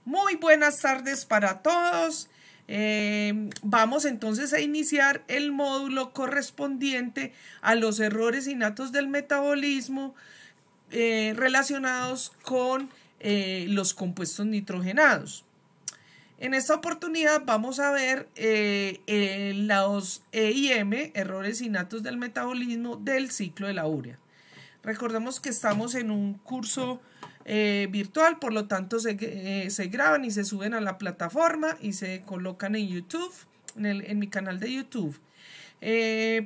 Muy buenas tardes para todos. Vamos entonces a iniciar el módulo correspondiente a los errores innatos del metabolismo relacionados con los compuestos nitrogenados. En esta oportunidad vamos a ver los EIM, errores innatos del metabolismo del ciclo de la urea. Recordemos que estamos en un curso virtual, por lo tanto se graban y se suben a la plataforma y se colocan en YouTube, en mi canal de YouTube.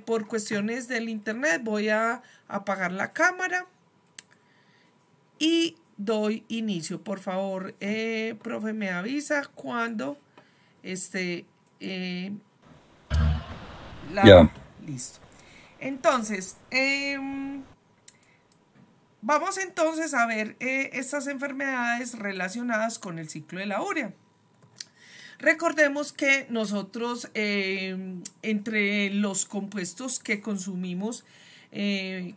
Por cuestiones del internet voy a apagar la cámara y doy inicio. Por favor, profe, me avisa cuando esté listo. Entonces, vamos entonces a ver estas enfermedades relacionadas con el ciclo de la urea. Recordemos que nosotros entre los compuestos que consumimos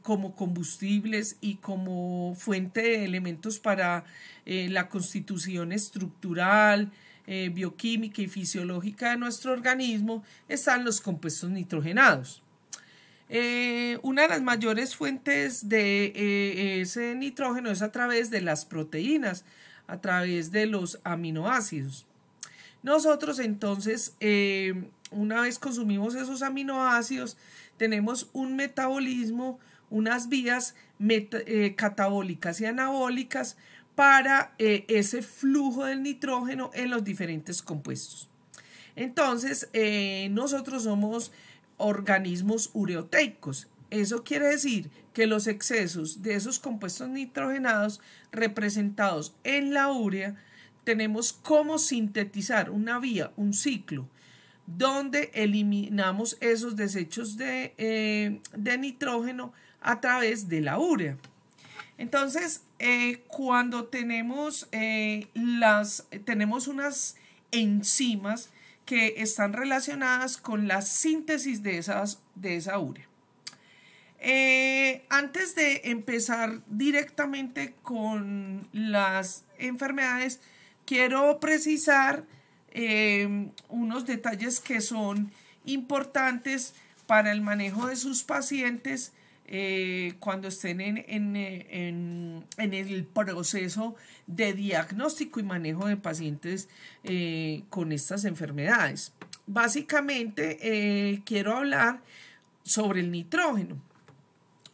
como combustibles y como fuente de elementos para la constitución estructural, bioquímica y fisiológica de nuestro organismo están los compuestos nitrogenados. Una de las mayores fuentes de ese nitrógeno es a través de las proteínas, a través de los aminoácidos. Nosotros entonces, una vez consumimos esos aminoácidos, tenemos un metabolismo, unas vías catabólicas y anabólicas para ese flujo del nitrógeno en los diferentes compuestos. Entonces, nosotros somos organismos ureoteicos. Eso quiere decir que los excesos de esos compuestos nitrogenados representados en la urea tenemos cómo sintetizar una vía, un ciclo, donde eliminamos esos desechos de nitrógeno a través de la urea. Entonces, cuando tenemos unas enzimas que están relacionadas con la síntesis de esa urea. Antes de empezar directamente con las enfermedades, quiero precisar unos detalles que son importantes para el manejo de sus pacientes cuando estén en el proceso de diagnóstico y manejo de pacientes con estas enfermedades. Básicamente quiero hablar sobre el nitrógeno.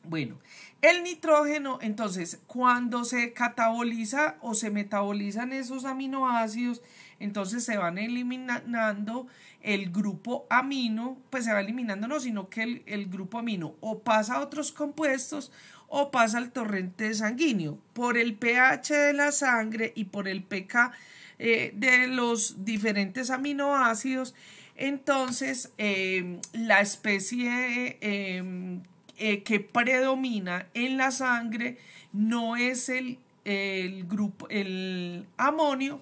Bueno, el nitrógeno, entonces, cuando se cataboliza o se metabolizan esos aminoácidos, entonces se van eliminando el grupo amino, pues se va eliminando, no, sino que el grupo amino o pasa a otros compuestos o pasa al torrente sanguíneo por el pH de la sangre y por el pK de los diferentes aminoácidos. Entonces, la especie que predomina en la sangre no es el amino,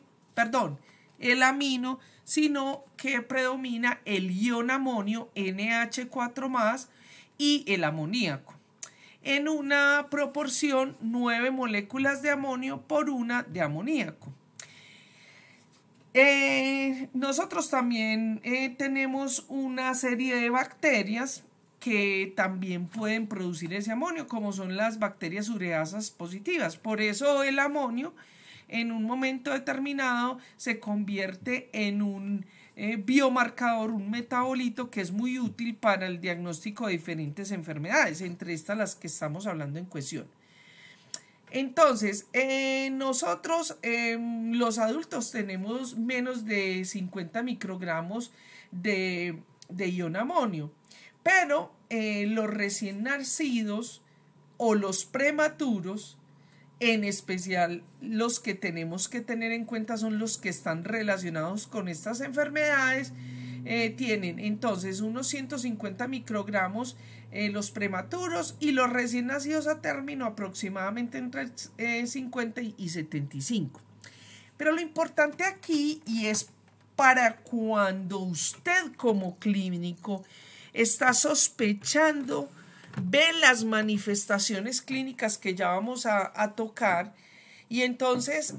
sino que predomina el ion amonio NH4+ y el amoníaco, en una proporción 9 moléculas de amonio por 1 de amoníaco. Nosotros también tenemos una serie de bacterias que también pueden producir ese amonio, como son las bacterias ureasas positivas. Por eso el amonio en un momento determinado se convierte en un biomarcador, un metabolito que es muy útil para el diagnóstico de diferentes enfermedades, entre estas las que estamos hablando en cuestión. Entonces, nosotros los adultos tenemos menos de 50 microgramos de ion amonio, pero los recién nacidos o los prematuros, en especial los que tenemos que tener en cuenta son los que están relacionados con estas enfermedades, tienen entonces unos 150 microgramos los prematuros y los recién nacidos a término aproximadamente entre 50 y 75. Pero lo importante aquí, y es para cuando usted como clínico está sospechando, ve las manifestaciones clínicas que ya vamos a tocar y entonces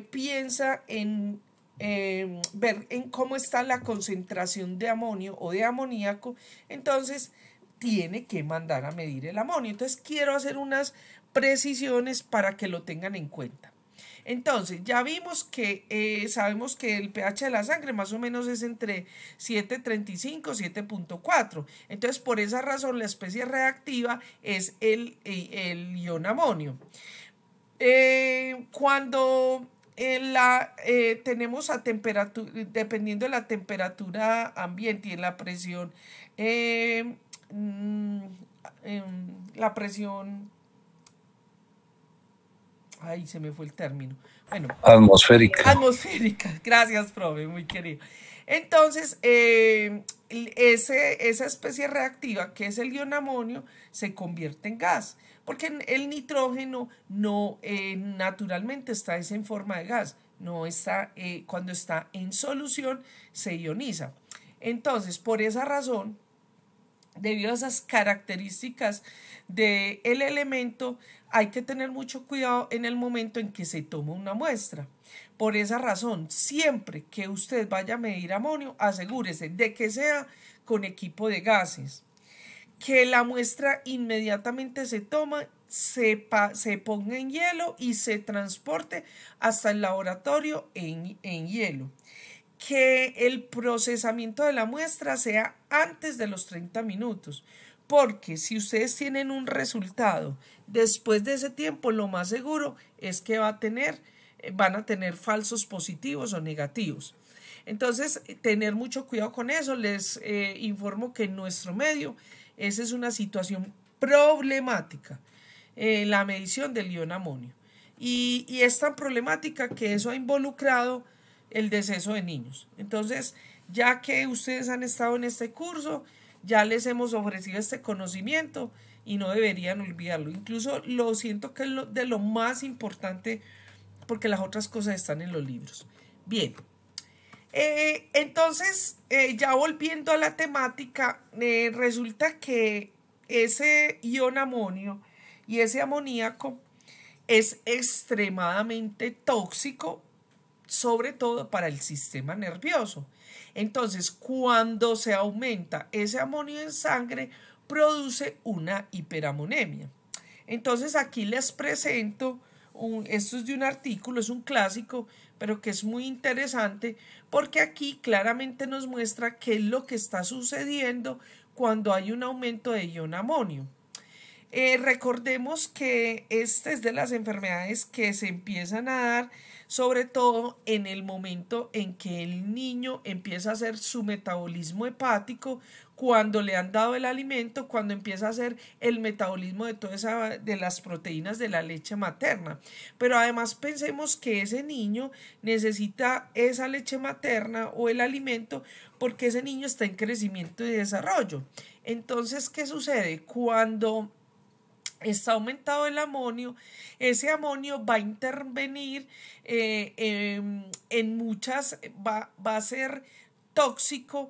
piensa en ver en cómo está la concentración de amonio o de amoníaco, entonces tiene que mandar a medir el amonio. Entonces quiero hacer unas precisiones para que lo tengan en cuenta. Entonces, ya vimos que sabemos que el pH de la sangre más o menos es entre 7,35 y 7,4. Entonces, por esa razón, la especie reactiva es el ion amonio. Cuando tenemos a temperatura, dependiendo de la temperatura ambiente y en la presión, eh, mm, la presión, ay, se me fue el término. Bueno, Atmosférica. atmosférica. Gracias, profe, muy querido. Entonces, esa especie reactiva, que es el ion amonio, se convierte en gas, porque el nitrógeno no naturalmente está en forma de gas, no está, cuando está en solución se ioniza. Entonces, por esa razón, debido a esas características del elemento, hay que tener mucho cuidado en el momento en que se toma una muestra. Por esa razón, siempre que usted vaya a medir amonio, asegúrese de que sea con equipo de gases, que la muestra inmediatamente se toma, se ponga en hielo y se transporte hasta el laboratorio en hielo, que el procesamiento de la muestra sea antes de los 30 minutos, porque si ustedes tienen un resultado después de ese tiempo, lo más seguro es que van a tener falsos positivos o negativos. Entonces, tener mucho cuidado con eso. Les informo que en nuestro medio esa es una situación problemática, la medición del ion amonio. Y es tan problemática que eso ha involucrado el deceso de niños. Entonces, ya que ustedes han estado en este curso, ya les hemos ofrecido este conocimiento y no deberían olvidarlo. Incluso lo siento que es de lo más importante, porque las otras cosas están en los libros. Bien, entonces, ya volviendo a la temática, resulta que ese ion amonio y ese amoníaco es extremadamente tóxico, sobre todo para el sistema nervioso. Entonces, cuando se aumenta ese amonio en sangre, produce una hiperamonemia. Entonces, aquí les presento, esto es de un artículo, es un clásico, pero que es muy interesante porque aquí claramente nos muestra qué es lo que está sucediendo cuando hay un aumento de ion amonio. Recordemos que esta es de las enfermedades que se empiezan a dar sobre todo en el momento en que el niño empieza a hacer su metabolismo hepático, cuando le han dado el alimento, cuando empieza a hacer el metabolismo de las proteínas de la leche materna. Pero además pensemos que ese niño necesita esa leche materna o el alimento porque ese niño está en crecimiento y desarrollo. Entonces, ¿qué sucede? Cuando está aumentado el amonio, ese amonio va a intervenir en muchas, va a ser tóxico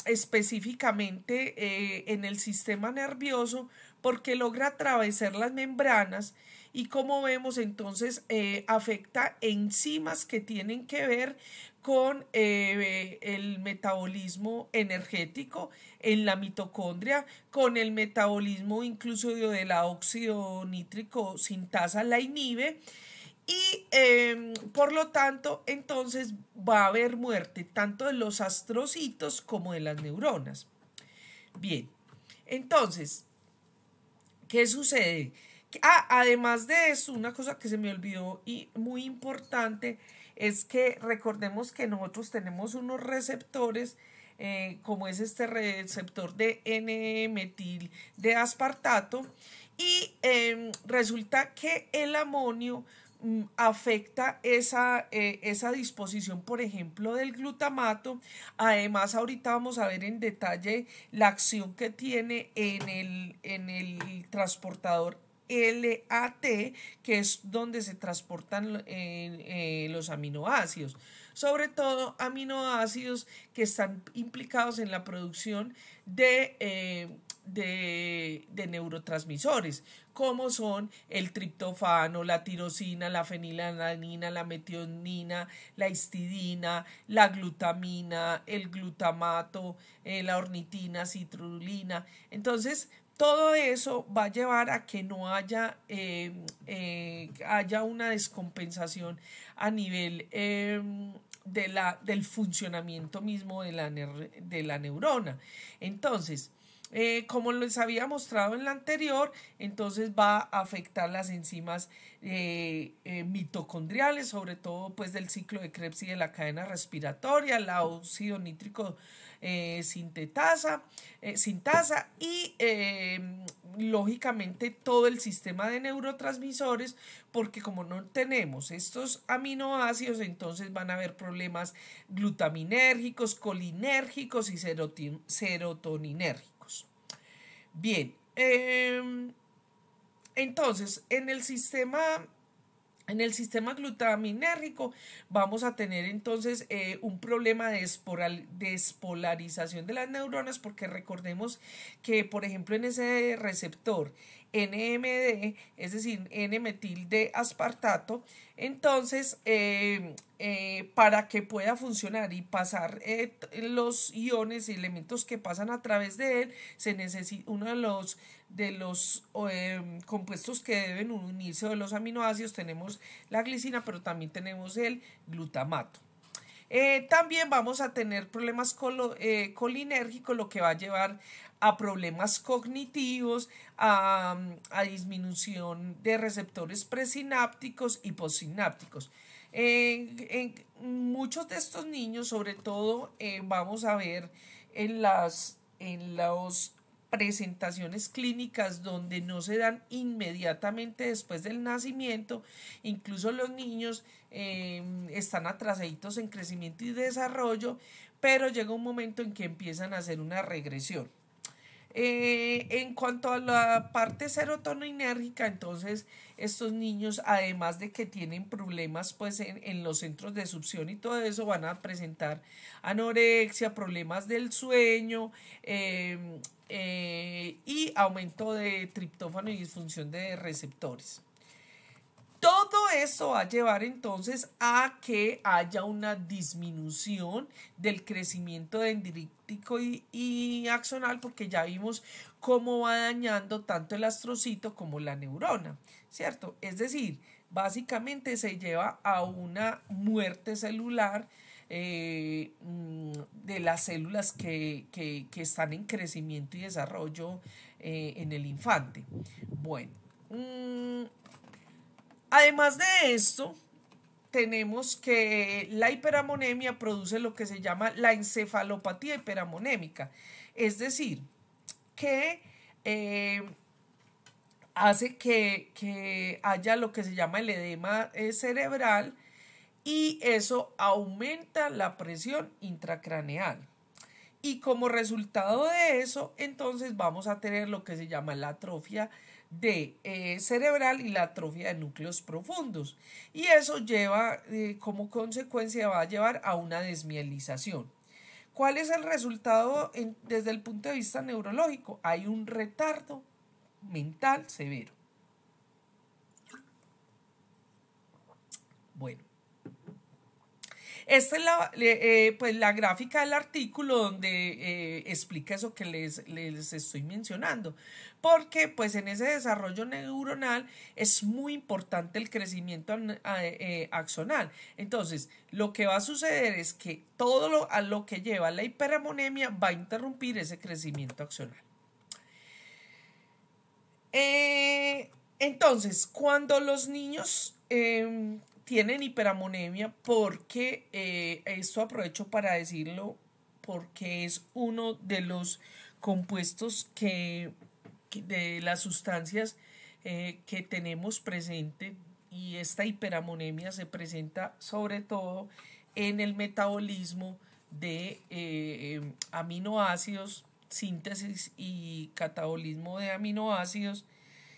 específicamente en el sistema nervioso porque logra atravesar las membranas y como vemos entonces afecta enzimas que tienen que ver con el metabolismo energético en la mitocondria, con el metabolismo incluso de la óxido nítrico sintasa la inhibe y por lo tanto entonces va a haber muerte tanto de los astrocitos como de las neuronas. Bien, entonces, ¿qué sucede? Además de eso, una cosa que se me olvidó y muy importante es que recordemos que nosotros tenemos unos receptores como es este receptor de N-metil de aspartato y resulta que el amonio afecta esa disposición, por ejemplo, del glutamato. Además, ahorita vamos a ver en detalle la acción que tiene en el transportador LAT, que es donde se transportan los aminoácidos, sobre todo aminoácidos que están implicados en la producción de neurotransmisores, como son el triptofano, la tirosina, la fenilalanina, la metionina, la histidina, la glutamina, el glutamato, la ornitina, citrulina. Entonces, todo eso va a llevar a que no haya, haya una descompensación a nivel del funcionamiento mismo de la neurona. Entonces, como les había mostrado en la anterior, entonces va a afectar las enzimas mitocondriales, sobre todo pues del ciclo de Krebs y de la cadena respiratoria, la óxido nítrico sintasa y lógicamente todo el sistema de neurotransmisores, porque como no tenemos estos aminoácidos, entonces van a haber problemas glutaminérgicos, colinérgicos y serotoninérgicos. Bien, entonces en el sistema glutaminérgico vamos a tener entonces un problema de despolarización de las neuronas, porque recordemos que, por ejemplo, en ese receptor NMD, es decir, N-metil de aspartato, entonces para que pueda funcionar y pasar los iones y elementos que pasan a través de él, se necesita uno de los compuestos que deben unirse, de los aminoácidos. Tenemos la glicina, pero también tenemos el glutamato. También vamos a tener problemas colinérgicos, lo que va a llevar a problemas cognitivos, a disminución de receptores presinápticos y postsinápticos. En muchos de estos niños, sobre todo, vamos a ver en las presentaciones clínicas donde no se dan inmediatamente después del nacimiento. Incluso los niños están atrasaditos en crecimiento y desarrollo, pero llega un momento en que empiezan a hacer una regresión. En cuanto a la parte serotoninérgica, entonces estos niños, además de que tienen problemas pues en los centros de succión y todo eso, van a presentar anorexia, problemas del sueño y aumento de triptófano y disfunción de receptores. Todo eso va a llevar entonces a que haya una disminución del crecimiento dendrítico y axonal, porque ya vimos cómo va dañando tanto el astrocito como la neurona, ¿cierto? Es decir, básicamente se lleva a una muerte celular de las células que están en crecimiento y desarrollo en el infante. Bueno, además de esto, tenemos que la hiperamonemia produce lo que se llama la encefalopatía hiperamonémica, es decir, que hace que haya lo que se llama el edema cerebral, y eso aumenta la presión intracraneal. Y como resultado de eso, entonces vamos a tener lo que se llama la atrofia cerebral y la atrofia de núcleos profundos. Y eso lleva, como consecuencia, va a llevar a una desmielización. ¿Cuál es el resultado desde el punto de vista neurológico? Hay un retardo mental severo. Bueno. Esta es pues la gráfica del artículo donde explica eso que les estoy mencionando, porque pues en ese desarrollo neuronal es muy importante el crecimiento axonal. Entonces, lo que va a suceder es que todo a lo que lleva la hiperamonemia va a interrumpir ese crecimiento axonal. Entonces, cuando los niños tienen hiperamonemia, porque esto aprovecho para decirlo, porque es uno de los compuestos de las sustancias que tenemos presente, y esta hiperamonemia se presenta sobre todo en el metabolismo de aminoácidos, síntesis y catabolismo de aminoácidos,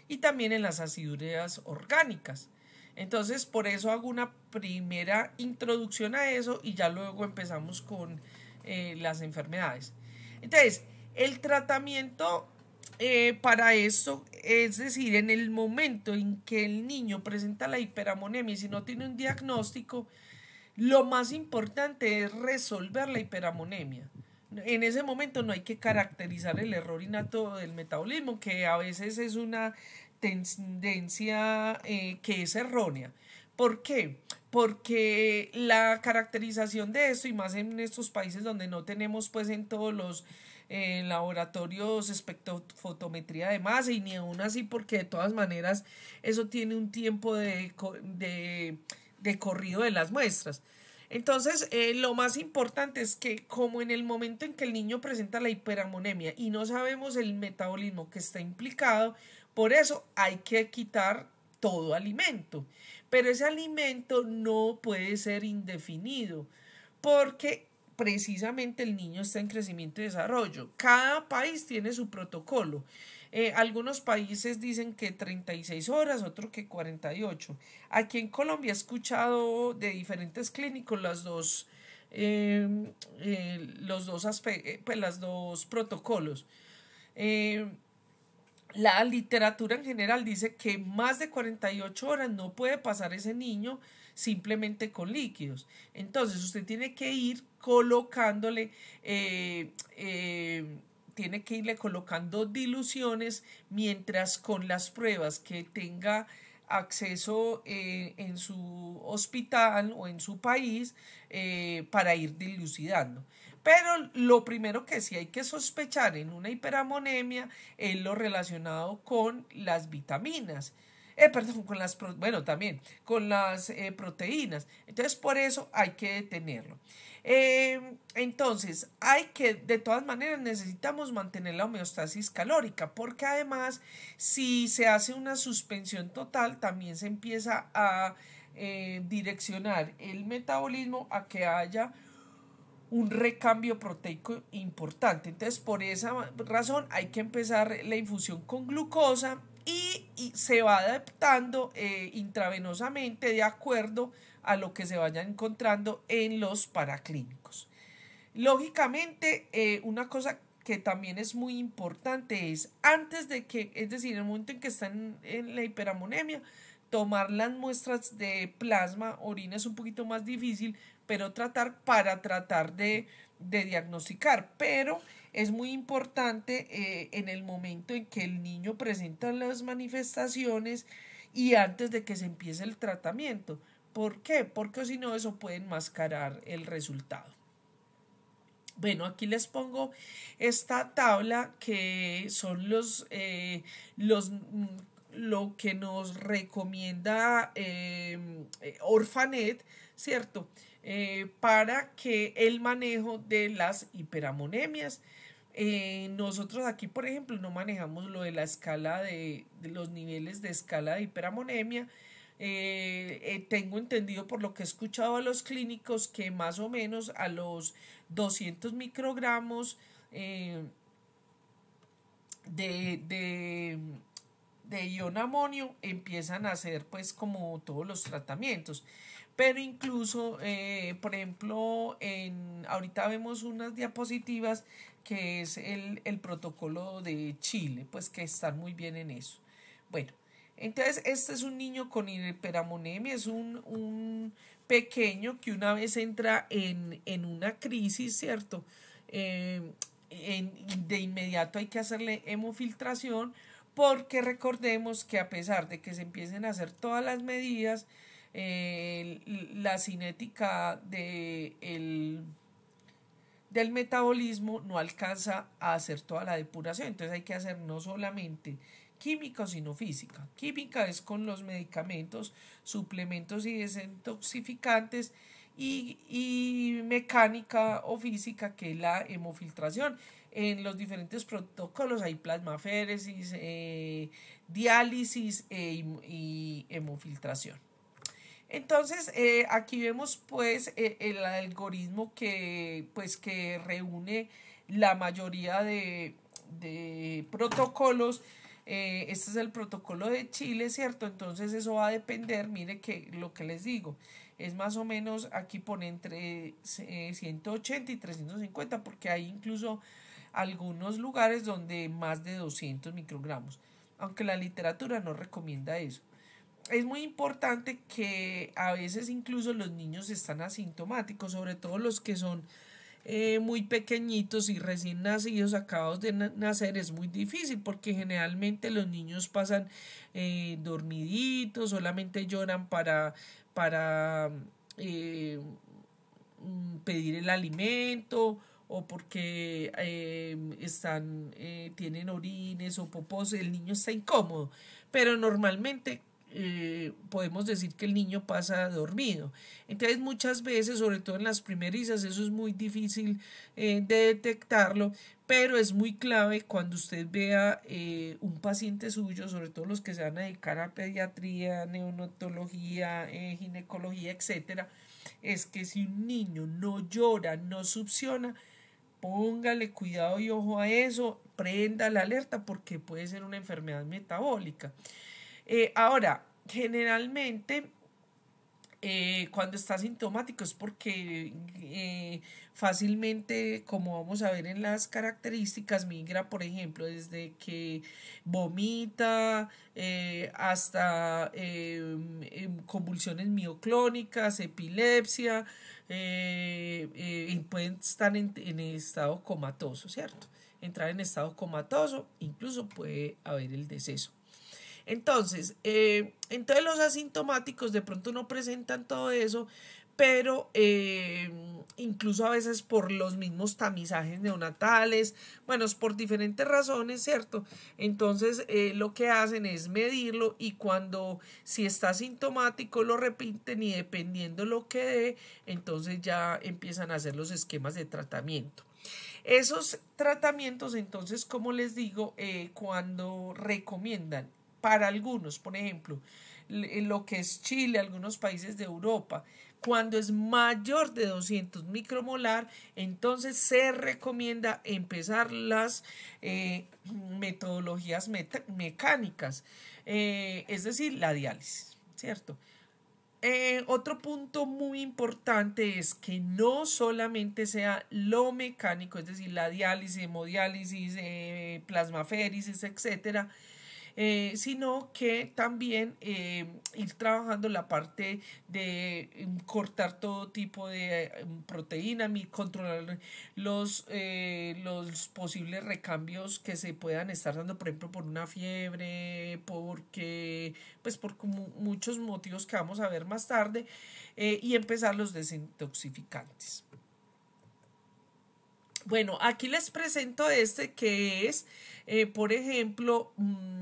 y también en las acidurías orgánicas. Entonces, por eso hago una primera introducción a eso y ya luego empezamos con las enfermedades. Entonces, el tratamiento para esto, es decir, en el momento en que el niño presenta la hiperamonemia y si no tiene un diagnóstico, lo más importante es resolver la hiperamonemia. En ese momento no hay que caracterizar el error innato del metabolismo, que a veces es una tendencia que es errónea. ¿Por qué? Porque la caracterización de esto, y más en estos países donde no tenemos pues en todos los laboratorios espectrofotometría de masa, y ni aún así, porque de todas maneras eso tiene un tiempo de corrido de las muestras. Entonces, lo más importante es que como en el momento en que el niño presenta la hiperamonemia y no sabemos el metabolismo que está implicado, por eso hay que quitar todo alimento. Pero ese alimento no puede ser indefinido porque precisamente el niño está en crecimiento y desarrollo. Cada país tiene su protocolo. Algunos países dicen que 36 horas, otros que 48. Aquí en Colombia he escuchado de diferentes clínicos las dos protocolos. Eh, la literatura en general dice que más de 48 horas no puede pasar ese niño simplemente con líquidos. Entonces usted tiene que ir colocándole, tiene que irle colocando diluciones mientras con las pruebas que tenga acceso en su hospital o en su país para ir dilucidando. Pero lo primero que sí hay que sospechar en una hiperamonemia es lo relacionado con las vitaminas. Perdón, con las, bueno, también con las proteínas. Entonces, por eso hay que detenerlo. Entonces, hay que, de todas maneras, necesitamos mantener la homeostasis calórica, porque además, si se hace una suspensión total, también se empieza a direccionar el metabolismo a que haya un recambio proteico importante. Entonces, por esa razón hay que empezar la infusión con glucosa y se va adaptando intravenosamente de acuerdo a lo que se vaya encontrando en los paraclínicos. Lógicamente, una cosa que también es muy importante es antes de que, es decir, en el momento en que están en la hiperamonemia, tomar las muestras de plasma, orina es un poquito más difícil, pero tratar de diagnosticar. Pero es muy importante en el momento en que el niño presenta las manifestaciones y antes de que se empiece el tratamiento. ¿Por qué? Porque si no, eso puede enmascarar el resultado. Bueno, aquí les pongo esta tabla que son lo que nos recomienda Orphanet, ¿cierto? Para que el manejo de las hiperamonemias. Nosotros aquí, por ejemplo, no manejamos lo de la escala de los niveles de escala de hiperamonemia. Tengo entendido por lo que he escuchado a los clínicos que más o menos a los 200 microgramos de, de, de ion amonio empiezan a hacer pues como todos los tratamientos. Pero incluso, por ejemplo, ahorita vemos unas diapositivas que es el protocolo de Chile, pues que están muy bien en eso. Bueno, entonces este es un niño con hiperamonemia, es un pequeño que una vez entra en una crisis, ¿cierto? De inmediato hay que hacerle hemofiltración porque recordemos que a pesar de que se empiecen a hacer todas las medidas, la cinética del metabolismo no alcanza a hacer toda la depuración. Entonces hay que hacer no solamente química, sino física. Química es con los medicamentos, suplementos y desintoxicantes, y mecánica o física, que es la hemofiltración. En los diferentes protocolos hay plasmaféresis, diálisis y hemofiltración. Entonces, aquí vemos pues el algoritmo que reúne la mayoría de protocolos. Este es el protocolo de Chile, ¿cierto? Entonces eso va a depender, mire que lo que les digo, es más o menos, aquí pone entre 180 y 350, porque hay incluso algunos lugares donde más de 200 microgramos, aunque la literatura no recomienda eso. Es muy importante que a veces incluso los niños están asintomáticos, sobre todo los que son muy pequeñitos y recién nacidos, acabados de nacer. Es muy difícil porque generalmente los niños pasan dormiditos, solamente lloran para pedir el alimento o porque tienen orines o popos, el niño está incómodo, pero normalmente podemos decir que el niño pasa dormido. Entonces muchas veces, sobre todo en las primerizas, eso es muy difícil de detectarlo, pero es muy clave cuando usted vea un paciente suyo, sobre todo los que se van a dedicar a pediatría, neonatología, ginecología, etcétera, es que si un niño no llora, no succiona, póngale cuidado y ojo a eso, prenda la alerta porque puede ser una enfermedad metabólica. Ahora, generalmente cuando está asintomático es porque fácilmente, como vamos a ver en las características, migra, por ejemplo, desde que vomita hasta convulsiones mioclónicas, epilepsia, y pueden estar en estado comatoso, ¿cierto? Entrar en estado comatoso, incluso puede haber el deceso. Entonces los asintomáticos de pronto no presentan todo eso, pero incluso a veces por los mismos tamizajes neonatales, bueno, es por diferentes razones, ¿cierto? Entonces lo que hacen es medirlo y si está asintomático lo repiten y dependiendo lo que dé, entonces ya empiezan a hacer los esquemas de tratamiento. Esos tratamientos, entonces, como les digo, cuando recomiendan para algunos, por ejemplo, lo que es Chile, algunos países de Europa, cuando es mayor de 200 micromolar, entonces se recomienda empezar las metodologías mecánicas, es decir, la diálisis, ¿cierto? Otro punto muy importante es que no solamente sea lo mecánico, es decir, la diálisis, hemodiálisis, plasmaféresis, etcétera, sino que también ir trabajando la parte de cortar todo tipo de proteína, controlar los posibles recambios que se puedan estar dando, por ejemplo, por una fiebre, por muchos motivos que vamos a ver más tarde, y empezar los desintoxicantes. Bueno, aquí les presento que es, por ejemplo, un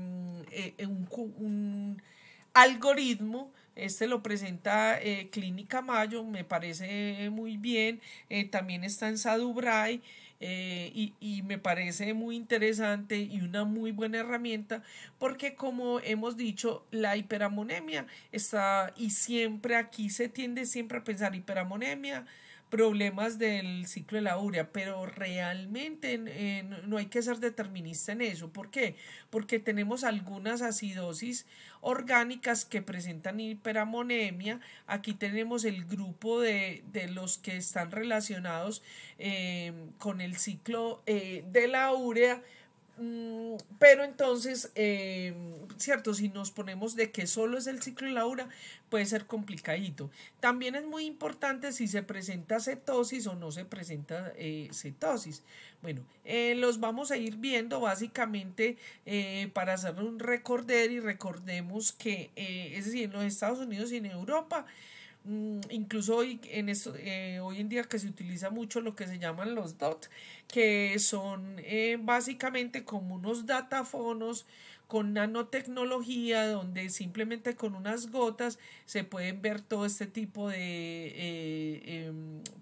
algoritmo. Este lo presenta Clínica Mayo, me parece muy bien. También está en Sadubray. Y me parece muy interesante y una muy buena herramienta porque, como hemos dicho, la hiperamonemia está, y siempre aquí se tiende siempre a pensar hiperamonemia, problemas del ciclo de la urea, pero realmente no hay que ser determinista en eso. ¿Por qué? Porque tenemos algunas acidosis orgánicas que presentan hiperamonemia. Aquí tenemos el grupo de los que están relacionados con el ciclo de la urea. Pero entonces, cierto, si nos ponemos de que solo es el ciclo de la urea, puede ser complicadito. También es muy importante si se presenta cetosis o no se presenta cetosis. Bueno, los vamos a ir viendo básicamente para hacer un recorder, y recordemos que, es decir, en los Estados Unidos y en Europa, incluso hoy en día que se utiliza mucho lo que se llaman los DOT, que son básicamente como unos datafonos con nanotecnología, donde simplemente con unas gotas se pueden ver todo este tipo de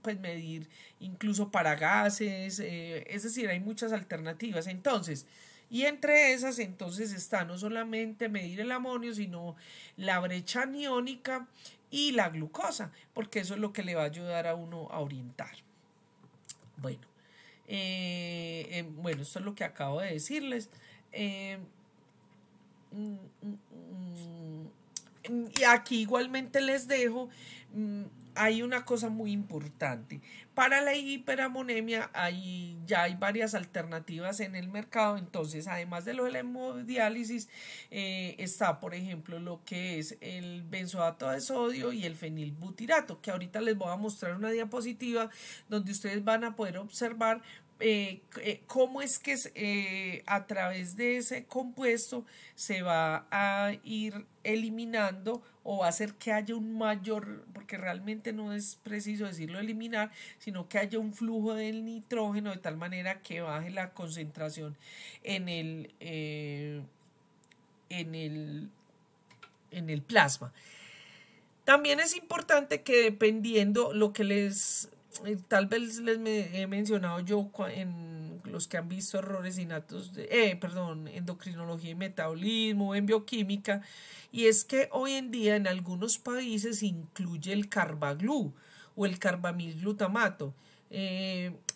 pues medir incluso para gases, es decir, hay muchas alternativas. Entonces, y entre esas entonces está no solamente medir el amonio, sino la brecha aniónica y la glucosa, porque eso es lo que le va a ayudar a uno a orientar. Bueno, esto es lo que acabo de decirles. Y aquí igualmente les dejo, hay una cosa muy importante. Para la hiperamonemia ya hay varias alternativas en el mercado, entonces además de lo de la hemodiálisis, está por ejemplo lo que es el benzoato de sodio y el fenilbutirato, que ahorita les voy a mostrar una diapositiva donde ustedes van a poder observar cómo es que a través de ese compuesto se va a ir eliminando o va a hacer que haya un mayor, porque realmente no es preciso decirlo eliminar, sino que haya un flujo del nitrógeno de tal manera que baje la concentración en en el, en el plasma. También es importante que dependiendo lo que tal vez he mencionado yo en los que han visto errores innatos, endocrinología y metabolismo, en bioquímica, y es que hoy en día en algunos países incluye el carbaglu o el carbamilglutamato.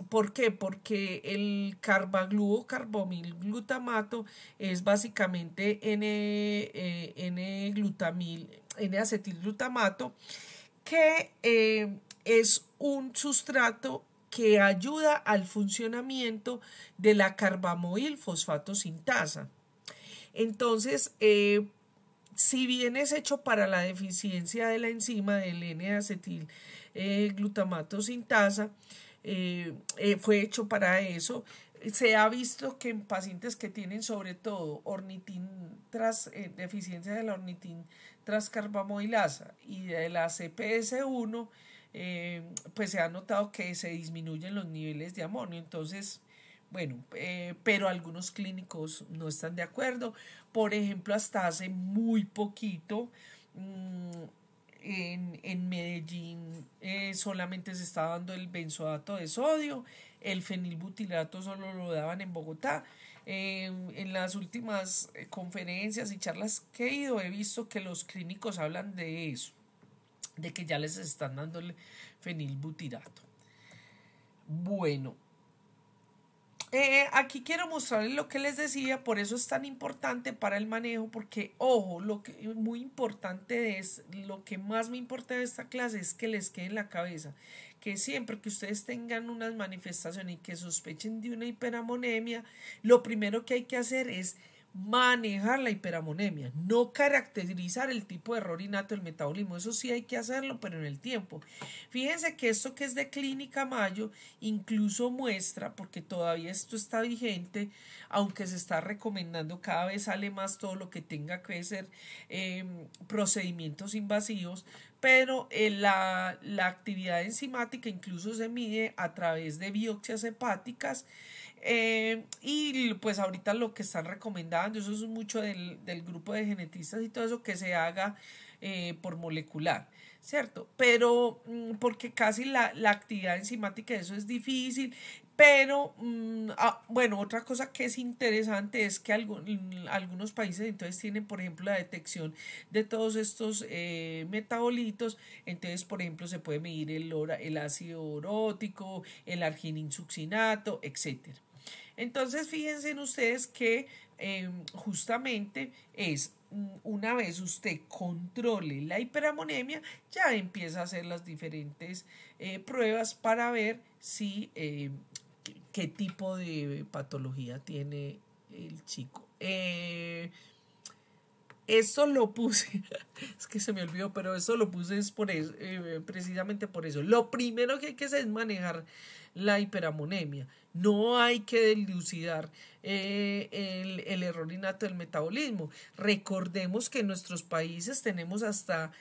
¿Por qué? Porque el carbaglu o carbamilglutamato es básicamente N-acetilglutamato, que es un sustrato que ayuda al funcionamiento de la carbamoil fosfato sintasa. Entonces, si bien es hecho para la deficiencia de la enzima del N-acetilglutamato sintasa, fue hecho para eso. Se ha visto que en pacientes que tienen sobre todo deficiencia de la ornitin transcarbamilasa y de la CPS1, pues se ha notado que se disminuyen los niveles de amonio. Entonces, bueno, pero algunos clínicos no están de acuerdo. Por ejemplo, hasta hace muy poquito, en Medellín solamente se estaba dando el benzoato de sodio, el fenilbutirato solo lo daban en Bogotá. En las últimas conferencias y charlas que he ido, he visto que los clínicos hablan de eso, de que ya les están dando el fenilbutirato. Bueno, aquí quiero mostrarles lo que les decía, por eso es tan importante para el manejo, porque ojo, lo que muy importante es, lo que más me importa de esta clase es que les quede en la cabeza, que siempre que ustedes tengan unas manifestaciones y que sospechen de una hiperamonemia, lo primero que hay que hacer es manejar la hiperamonemia, no caracterizar el tipo de error innato del metabolismo. Eso sí hay que hacerlo, pero en el tiempo. Fíjense que esto que es de Clínica Mayo incluso muestra, porque todavía esto está vigente, aunque se está recomendando, cada vez sale más todo lo que tenga que ser procedimientos invasivos, pero la actividad enzimática incluso se mide a través de biopsias hepáticas. Y pues ahorita lo que están recomendando, eso es mucho del grupo de genetistas y todo eso, que se haga por molecular, ¿cierto? Pero porque casi la actividad enzimática de eso es difícil, pero bueno, otra cosa que es interesante es que algunos países entonces tienen, por ejemplo, la detección de todos estos metabolitos. Entonces, por ejemplo, se puede medir el ácido orótico, el argininsuccinato, etcétera. Entonces, fíjense en ustedes que justamente es una vez usted controle la hiperamonemia, ya empieza a hacer las diferentes pruebas para ver si qué tipo de patología tiene el chico. Esto lo puse, es que se me olvidó, pero esto lo puse es por eso, precisamente por eso. Lo primero que hay que hacer es manejar la hiperamonemia. No hay que dilucidar el error innato del metabolismo. Recordemos que en nuestros países tenemos hasta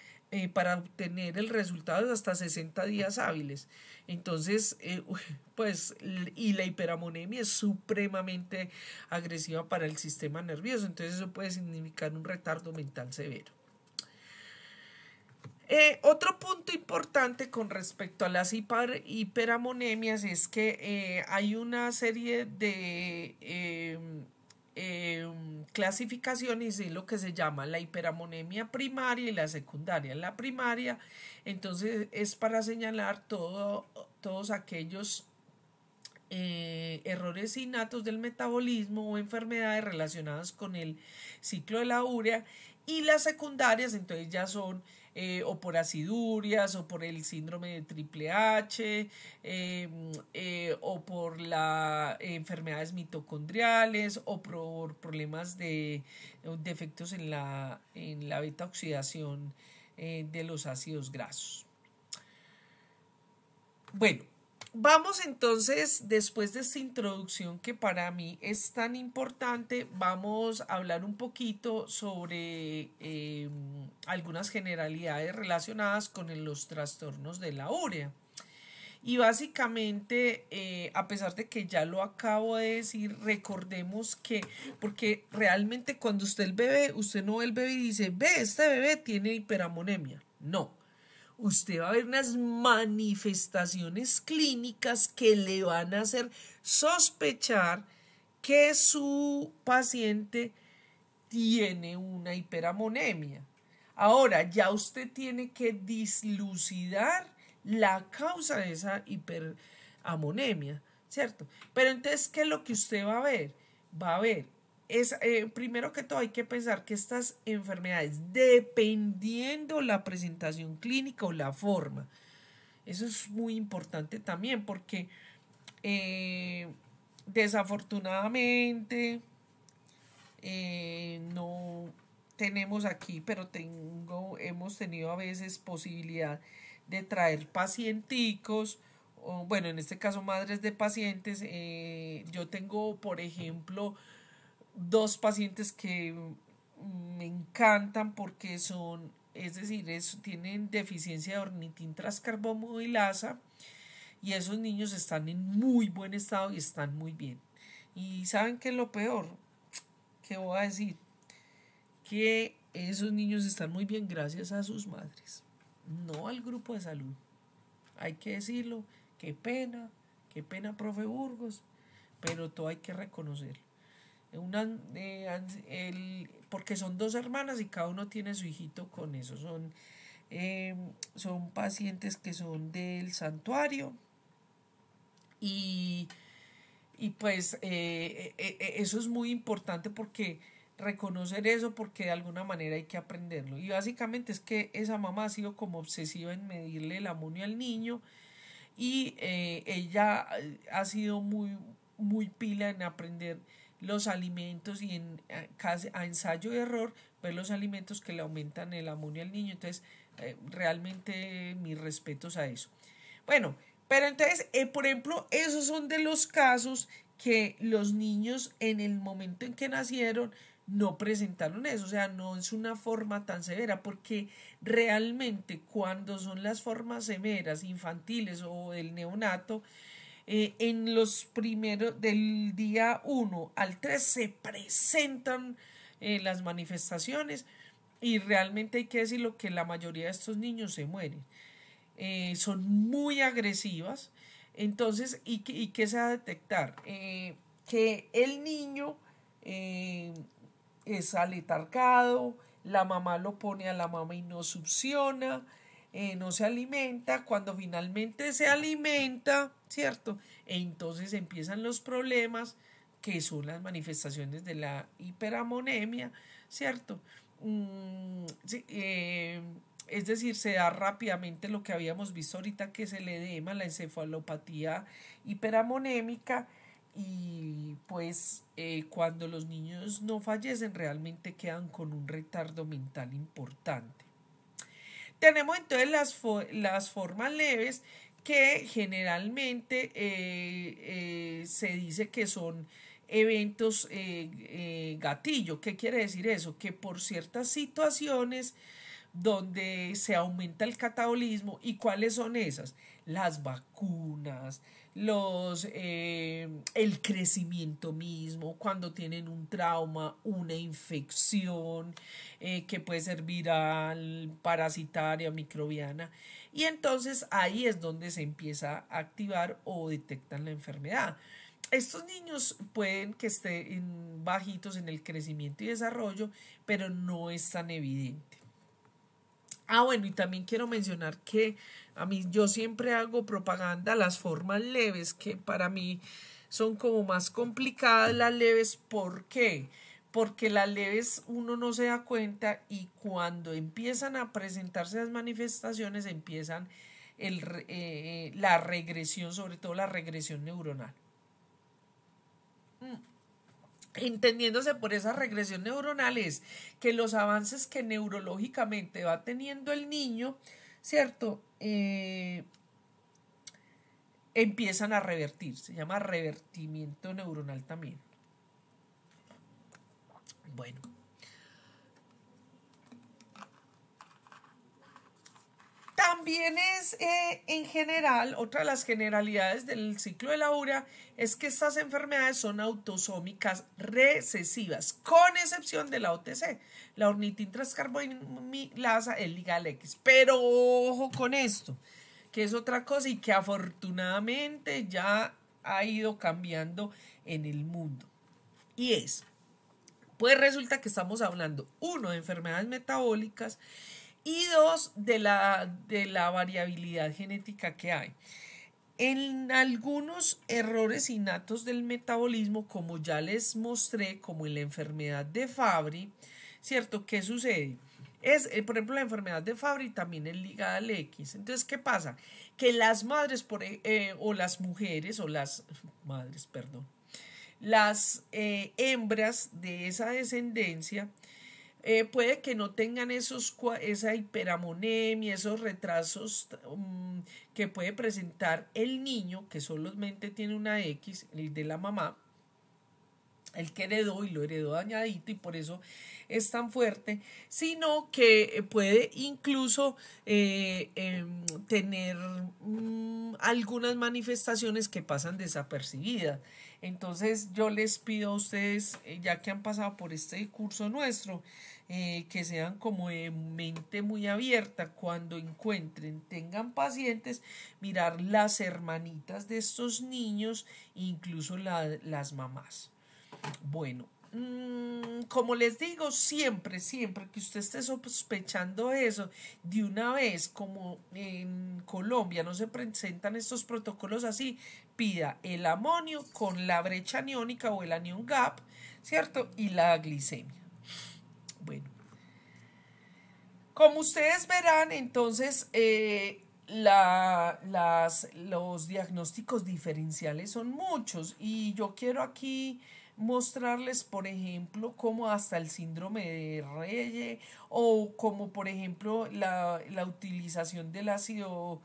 para obtener el resultado hasta 60 días hábiles. Entonces, pues, y la hiperamonemia es supremamente agresiva para el sistema nervioso. Entonces, eso puede significar un retardo mental severo. Otro punto importante con respecto a las hiperamonemias es que hay una serie de clasificaciones en lo que se llama la hiperamonemia primaria y la secundaria. La primaria, entonces, es para señalar todos aquellos errores innatos del metabolismo o enfermedades relacionadas con el ciclo de la urea, Y las secundarias entonces ya son o por acidurias o por el síndrome de triple H o por las enfermedades mitocondriales o por problemas de defectos en la beta oxidación de los ácidos grasos. Bueno, vamos entonces, después de esta introducción que para mí es tan importante, vamos a hablar un poquito sobre algunas generalidades relacionadas con los trastornos de la urea. Y básicamente, a pesar de que ya lo acabo de decir, recordemos que, porque realmente cuando usted no ve el bebé y dice, ve, este bebé tiene hiperamonemia. No. Usted va a ver unas manifestaciones clínicas que le van a hacer sospechar que su paciente tiene una hiperamonemia. Ahora, ya usted tiene que dislucidar la causa de esa hiperamonemia, ¿cierto? Pero entonces, ¿qué es lo que usted va a ver? Va a ver, primero que todo hay que pensar que estas enfermedades, dependiendo la presentación clínica o la forma, eso es muy importante también porque desafortunadamente no tenemos aquí, pero hemos tenido a veces posibilidad de traer pacienticos, o bueno, en este caso madres de pacientes. Yo tengo, por ejemplo, 2 pacientes que me encantan porque son, es decir, tienen deficiencia de ornitin transcarbamidasa y esos niños están en muy buen estado y están muy bien. Y ¿saben qué es lo peor? ¿Qué voy a decir? Que esos niños están muy bien gracias a sus madres, no al grupo de salud. Hay que decirlo, qué pena, profe Burgos, pero todo hay que reconocerlo. Porque son 2 hermanas y cada uno tiene su hijito con eso. Son pacientes que son del santuario y pues eso es muy importante porque reconocer eso, porque de alguna manera hay que aprenderlo. Y básicamente es que esa mamá ha sido como obsesiva en medirle el amonio al niño y ella ha sido muy pila en aprender los alimentos y a ensayo y error ver los alimentos que le aumentan el amonio al niño. Entonces realmente mis respetos a eso. Bueno, pero entonces por ejemplo esos son de los casos que los niños en el momento en que nacieron no presentaron eso, o sea, no es una forma tan severa, porque realmente cuando son las formas severas, infantiles o del neonato, en los primeros, del día 1 al 3 se presentan las manifestaciones y realmente hay que decirlo que la mayoría de estos niños se mueren. Son muy agresivas, entonces, ¿y qué se va a detectar? Que el niño es aletargado, la mamá lo pone a la mama y no succiona, no se alimenta, cuando finalmente se alimenta, ¿cierto? Entonces empiezan los problemas que son las manifestaciones de la hiperamonemia, ¿cierto? Sí, es decir, se da rápidamente lo que habíamos visto ahorita, que es el edema, la encefalopatía hiperamonémica. Y pues cuando los niños no fallecen realmente quedan con un retardo mental importante. Tenemos entonces las formas leves que generalmente se dice que son eventos gatillo. ¿Qué quiere decir eso? Que por ciertas situaciones donde se aumenta el catabolismo. ¿Y cuáles son esas? Las vacunas, el crecimiento mismo, cuando tienen un trauma, una infección que puede ser viral, parasitaria, microbiana, y entonces ahí es donde se empieza a activar o detectan la enfermedad. Estos niños pueden que estén bajitos en el crecimiento y desarrollo, pero no es tan evidente. Bueno, y también quiero mencionar que yo siempre hago propaganda a las formas leves, que para mí son como más complicadas las leves. ¿Por qué? porque las leves uno no se da cuenta y cuando empiezan a presentarse las manifestaciones empiezan la regresión, sobre todo la regresión neuronal. Entendiéndose por esa regresión neuronal es que los avances que neurológicamente va teniendo el niño, ¿cierto? Empiezan a revertir, se llama revertimiento neuronal también. Bueno. También es, en general, otra de las generalidades del ciclo de la urea es que estas enfermedades son autosómicas recesivas, con excepción de la OTC, la ornitin transcarbamilasa, el ligal X. Pero ojo con esto, que es otra cosa y que afortunadamente ya ha ido cambiando en el mundo. Y es, pues resulta que estamos hablando, uno, de enfermedades metabólicas, y dos, de la variabilidad genética que hay. En algunos errores innatos del metabolismo, como ya les mostré, como en la enfermedad de Fabry, ¿cierto? ¿Qué sucede? Por ejemplo, la enfermedad de Fabry también es ligada al X. Entonces, ¿qué pasa? Que las madres, o las mujeres, o las madres, perdón, las hembras de esa descendencia, puede que no tengan esa hiperamonemia, esos retrasos que puede presentar el niño, que solamente tiene una X, el de la mamá, el que heredó y lo heredó dañadito y por eso es tan fuerte, sino que puede incluso tener algunas manifestaciones que pasan desapercibidas. Entonces yo les pido a ustedes, ya que han pasado por este curso nuestro, que sean como de mente muy abierta cuando encuentren, tengan pacientes, mirar las hermanitas de estos niños, incluso las mamás. Bueno, como les digo, siempre que usted esté sospechando eso, de una vez, como en Colombia no se presentan estos protocolos así, pida el amonio con la brecha aniónica o el anion gap, ¿cierto? Y la glicemia. Bueno, como ustedes verán, entonces los diagnósticos diferenciales son muchos y yo quiero aquí mostrarles, por ejemplo, cómo hasta el síndrome de Reye o como, por ejemplo, la utilización del ácido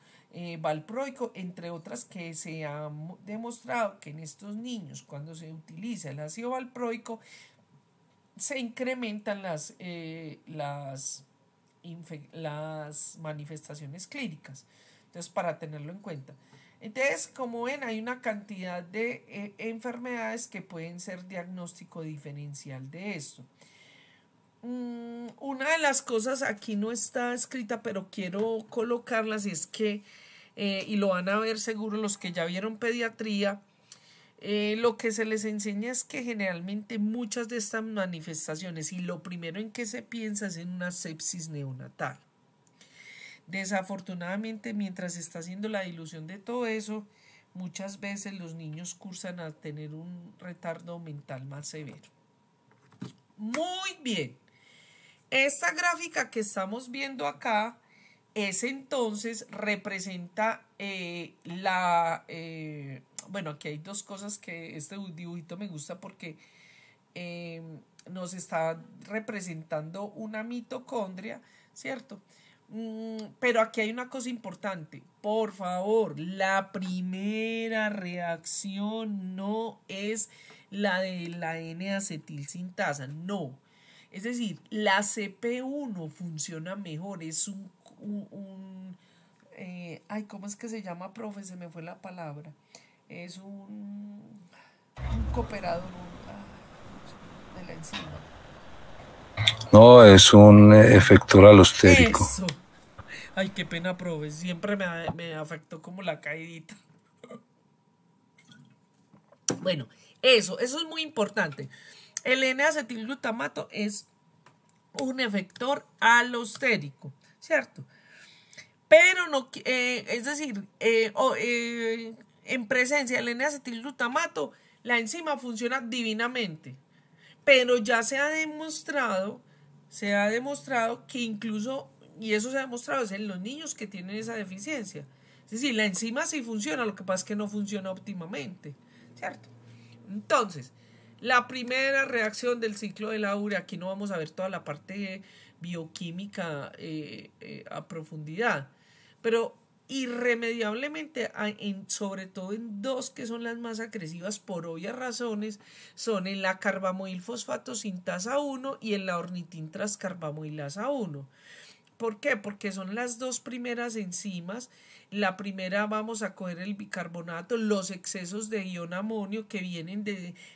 valproico, entre otras, que se ha demostrado que en estos niños, cuando se utiliza el ácido valproico, se incrementan las manifestaciones clínicas. Entonces, para tenerlo en cuenta. Entonces, como ven, hay una cantidad de enfermedades que pueden ser diagnóstico diferencial de esto. Una de las cosas, aquí no está escrita, pero quiero colocarlas, y es que, y lo van a ver seguro los que ya vieron pediatría, lo que se les enseña es que generalmente muchas de estas manifestaciones, y lo primero en que se piensa es en una sepsis neonatal. Desafortunadamente, mientras se está haciendo la dilución de todo eso, muchas veces los niños cursan a tener un retardo mental más severo. Muy bien. Esta gráfica que estamos viendo acá es entonces, representa bueno, aquí hay dos cosas que este dibujito me gusta porque nos está representando una mitocondria, ¿cierto? Pero aquí hay una cosa importante. Por favor, la primera reacción no es la de la N-acetilsintasa, no. Es decir, la CP1 funciona mejor, es ¿cómo es que se llama, profe? Se me fue la palabra. Es un cooperador de la enzima. No, es un efector alostérico. Eso. Ay, qué pena, profe. Siempre me afectó como la caidita. Bueno, eso es muy importante. El N-acetilglutamato es un efector alostérico, ¿cierto? Pero no, es decir, en presencia del N-acetilglutamato, la enzima funciona divinamente. Pero ya se ha demostrado que incluso, y eso se ha demostrado, es en los niños que tienen esa deficiencia. Es decir, la enzima sí funciona, lo que pasa es que no funciona óptimamente, ¿cierto? Entonces, la primera reacción del ciclo de la urea, aquí no vamos a ver toda la parte bioquímica a profundidad, pero irremediablemente, sobre todo en dos que son las más agresivas por obvias razones, son en la carbamoilfosfato sintasa 1 y en la ornitintrascarbamilasa 1. ¿Por qué? Porque son las dos primeras enzimas. La primera vamos a coger el bicarbonato, los excesos de ion amonio que vienen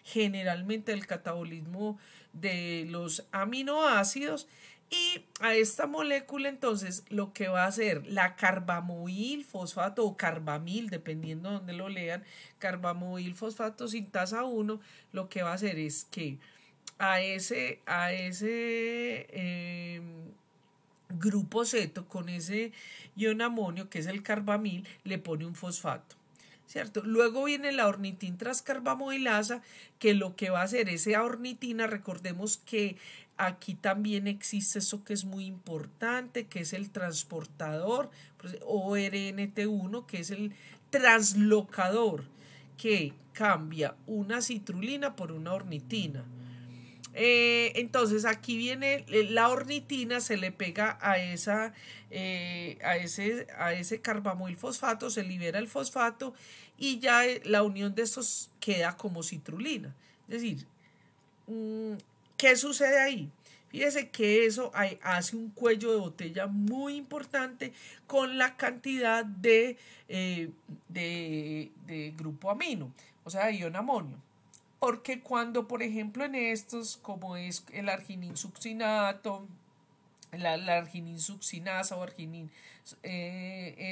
generalmente del catabolismo de los aminoácidos, y a esta molécula entonces lo que va a hacer la carbamoil fosfato o carbamil, dependiendo de donde lo lean, carbamoil fosfato sintasa 1, lo que va a hacer es que a ese grupo ceto con ese ion amonio que es el carbamil le pone un fosfato, ¿cierto? Luego viene la ornitintrascarbamilasa, que lo que va a hacer esa ornitina, recordemos que aquí también existe eso que es muy importante, que es el transportador ORNT1, que es el translocador que cambia una citrulina por una ornitina. Entonces aquí viene la ornitina, se le pega a ese carbamoilfosfato, se libera el fosfato y ya la unión de estos queda como citrulina. Es decir, ¿qué sucede ahí? Fíjese que eso hace un cuello de botella muy importante con la cantidad de grupo amino, o sea, de ion amonio. Porque cuando, por ejemplo, en estos, como es el argininsuccinato, la argininsuccinasa o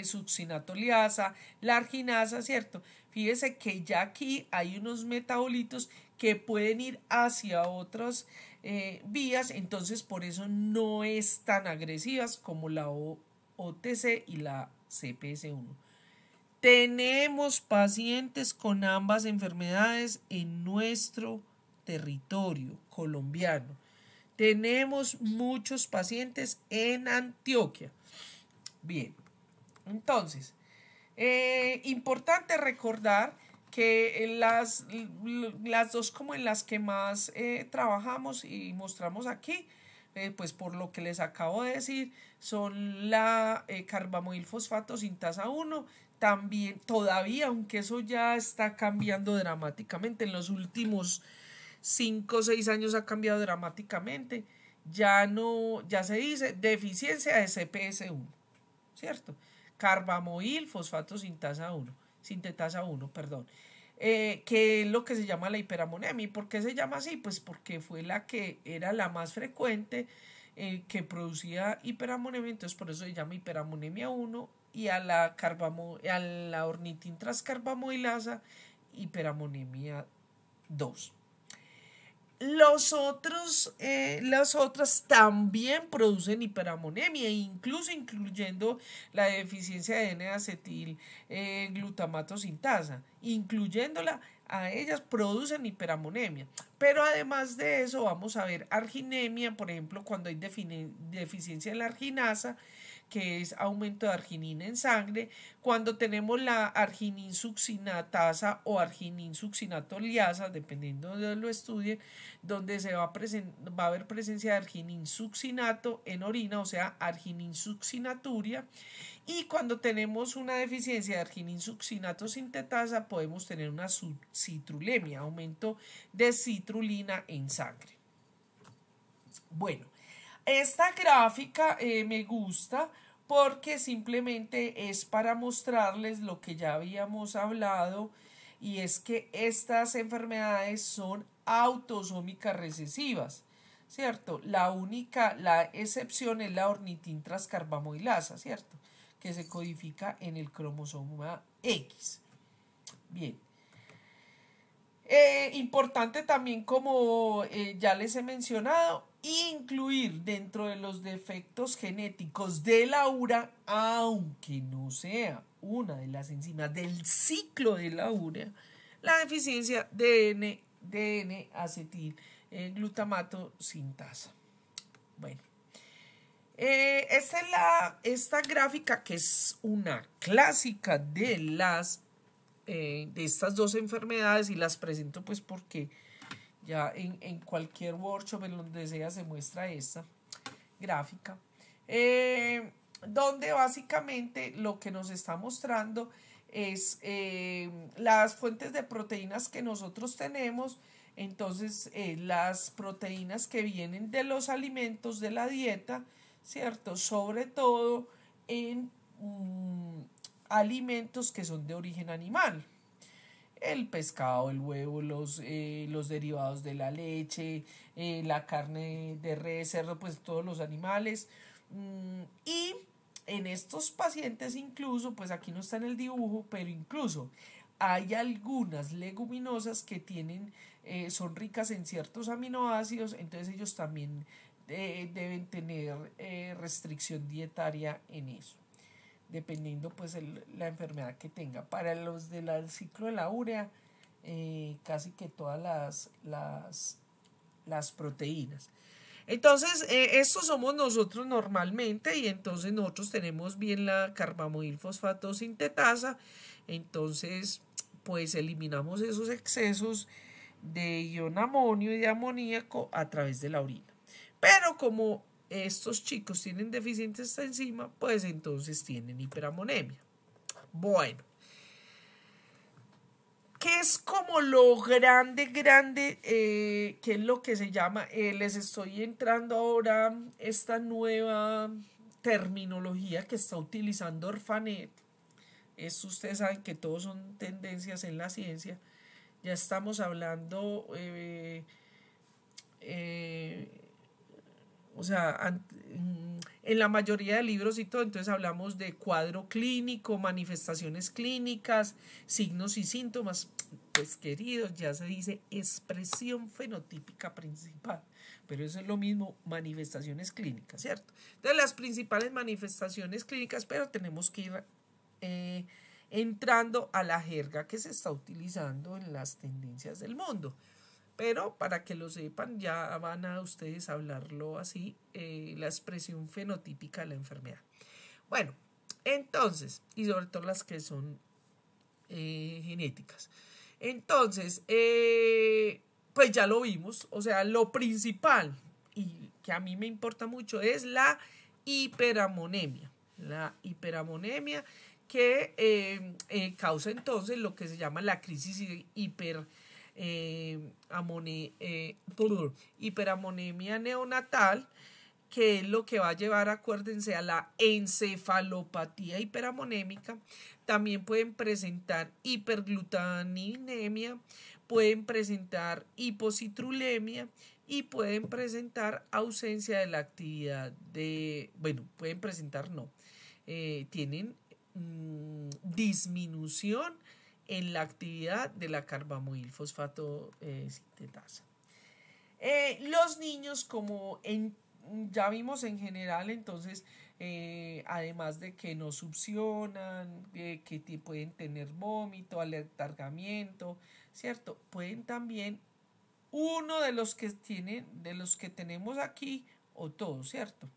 succinatoliasa, la arginasa, ¿cierto? Fíjese que ya aquí hay unos metabolitos que pueden ir hacia otras vías, entonces por eso no es tan agresivas como la OTC y la CPS1. Tenemos pacientes con ambas enfermedades en nuestro territorio colombiano. Tenemos muchos pacientes en Antioquia. Bien, entonces, importante recordar que las dos como en las que más trabajamos y mostramos aquí, pues por lo que les acabo de decir, son la carbamoilfosfato sintasa 1, también todavía, aunque eso ya está cambiando dramáticamente, en los últimos 5 o 6 años ha cambiado dramáticamente, ya se dice deficiencia de CPS1, ¿cierto? Carbamoilfosfato sintetasa 1, perdón. Que es lo que se llama la hiperamonemia. ¿Y por qué se llama así? Pues porque fue la que era la más frecuente que producía hiperamonemia, entonces por eso se llama hiperamonemia 1, y a la ornitintrascarbamilasa hiperamonemia 2. Las otras también producen hiperamonemia, incluso incluyendo la deficiencia de N-acetil glutamato sintasa, incluyéndola a ellas producen hiperamonemia. Pero además de eso vamos a ver arginemia, por ejemplo, cuando hay deficiencia de la arginasa, que es aumento de arginina en sangre, cuando tenemos la argininsuccinatasa o argininsuccinatoliasa, dependiendo de donde lo estudien, donde se va a haber presencia de argininsuccinato en orina, o sea, argininsuccinaturia, y cuando tenemos una deficiencia de argininsuccinato sintetasa podemos tener una subcitrulemia, aumento de citrulina en sangre. Bueno, esta gráfica me gusta porque simplemente es para mostrarles lo que ya habíamos hablado, y es que estas enfermedades son autosómicas recesivas, ¿cierto? La excepción es la ornitintrascarbamilasa, ¿cierto? Que se codifica en el cromosoma X. Bien. Importante también, como ya les he mencionado, incluir dentro de los defectos genéticos de la urea, aunque no sea una de las enzimas del ciclo de la urea, la deficiencia de N-acetil glutamato sintasa. Bueno, esta gráfica, que es una clásica de estas dos enfermedades, y las presento pues porque ya en cualquier workshop, en donde sea, se muestra esta gráfica, donde básicamente lo que nos está mostrando es las fuentes de proteínas que nosotros tenemos. Entonces, las proteínas que vienen de los alimentos, de la dieta, ¿cierto? Sobre todo en alimentos que son de origen animal. El pescado, el huevo, los derivados de la leche, la carne de res, cerdo, pues todos los animales. Y en estos pacientes incluso, pues aquí no está en el dibujo, pero incluso hay algunas leguminosas que son ricas en ciertos aminoácidos, entonces ellos también deben tener restricción dietaria en eso, dependiendo pues la enfermedad que tenga. Para los del ciclo de la urea, casi que todas las proteínas. Entonces, estos somos nosotros normalmente, y entonces nosotros tenemos bien la carbamidilfosfato sintetasa. Entonces, pues eliminamos esos excesos de ion amonio y de amoníaco a través de la orina. Pero como estos chicos tienen deficiencia esta enzima, pues entonces tienen hiperamonemia. Bueno, ¿qué es como lo grande, que es lo que se llama? Les estoy entrando ahora esta nueva terminología que está utilizando Orphanet. Ustedes saben que todos son tendencias en la ciencia. Ya estamos hablando, o sea, en la mayoría de libros y todo, entonces hablamos de cuadro clínico, manifestaciones clínicas, signos y síntomas. Pues queridos, ya se dice expresión fenotípica principal, pero eso es lo mismo, manifestaciones clínicas, ¿cierto? Entonces las principales manifestaciones clínicas, pero tenemos que ir entrando a la jerga que se está utilizando en las tendencias del mundo. Pero para que lo sepan, ya van a ustedes hablarlo así, la expresión fenotípica de la enfermedad. Bueno, entonces, y sobre todo las que son genéticas. Entonces, pues ya lo vimos, o sea, lo principal y que a mí me importa mucho es la hiperamonemia. La hiperamonemia que causa entonces lo que se llama la crisis hiperamonemia neonatal, que es lo que va a llevar, acuérdense, a la encefalopatía hiperamonémica. También pueden presentar hiperglutaminemia, pueden presentar hipocitrulemia y pueden presentar ausencia de la actividad pueden presentar tienen disminución en la actividad de la carbamidilfosfato sintetasa. Los niños, como ya vimos en general, entonces, además de que no succionan, que pueden tener vómito, aletargamiento, ¿cierto? Pueden también, uno de los que tenemos aquí, o todos, ¿cierto?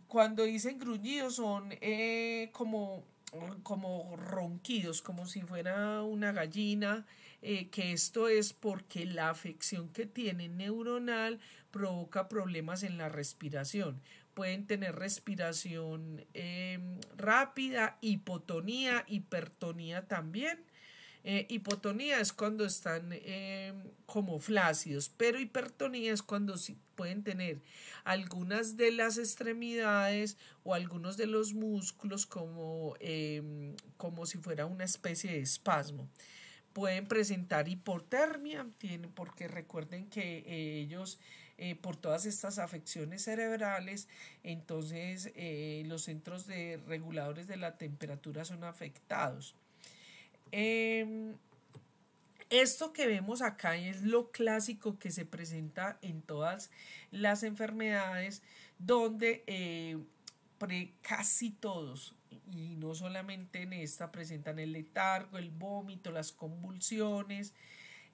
Cuando dicen gruñidos son como ronquidos, como si fuera una gallina, que esto es porque la afección que tienen neuronal provoca problemas en la respiración. Pueden tener respiración rápida, hipotonía, hipertonía también. Hipotonía es cuando están como flácidos, pero hipertonía es cuando pueden tener algunas de las extremidades o algunos de los músculos como si fuera una especie de espasmo. Pueden presentar hipotermia, porque recuerden que ellos, por todas estas afecciones cerebrales, entonces los centros reguladores de la temperatura son afectados. Esto que vemos acá es lo clásico que se presenta en todas las enfermedades, donde casi todos, y no solamente en esta, presentan el letargo, el vómito, las convulsiones.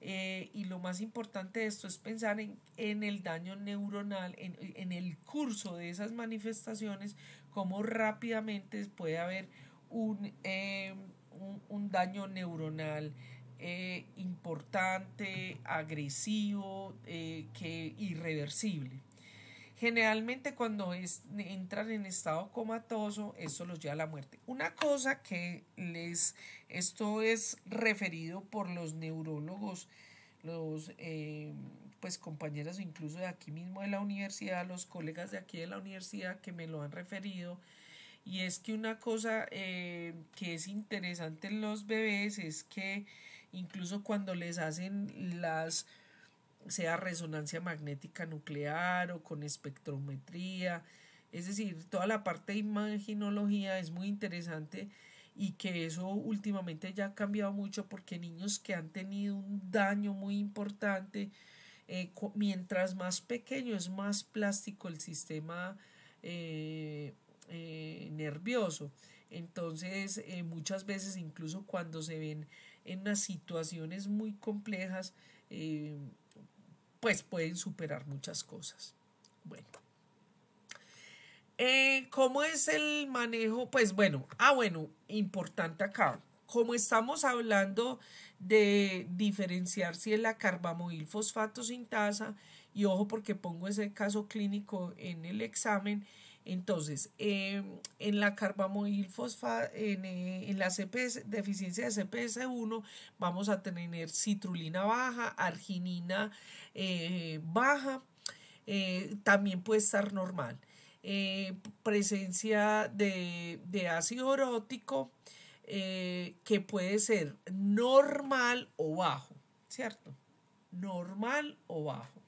y lo más importante de esto es pensar en el daño neuronal, en el curso de esas manifestaciones, cómo rápidamente puede haber un daño neuronal importante, agresivo, irreversible. Generalmente cuando entran en estado comatoso, esto los lleva a la muerte. Una cosa que esto es referido por los neurólogos, los pues compañeros incluso de aquí mismo de la universidad, los colegas de aquí de la universidad que me lo han referido, y es que una cosa que es interesante en los bebés es que incluso cuando les hacen sea resonancia magnética nuclear o con espectrometría, es decir, toda la parte de imaginología es muy interesante, y que eso últimamente ya ha cambiado mucho porque niños que han tenido un daño muy importante, mientras más pequeño es más plástico el sistema nervioso. Entonces muchas veces incluso cuando se ven en unas situaciones muy complejas, pues pueden superar muchas cosas. Bueno, ¿cómo es el manejo? Pues bueno, importante acá. Como estamos hablando de diferenciar si es la carbamoil fosfato sintasa, y ojo porque pongo ese caso clínico en el examen, entonces en la carbamoil fosfato, en la CPS, deficiencia de CPS1, vamos a tener citrulina baja, arginina baja, también puede estar normal. Presencia de ácido orótico, que puede ser normal o bajo, ¿cierto? Normal o bajo.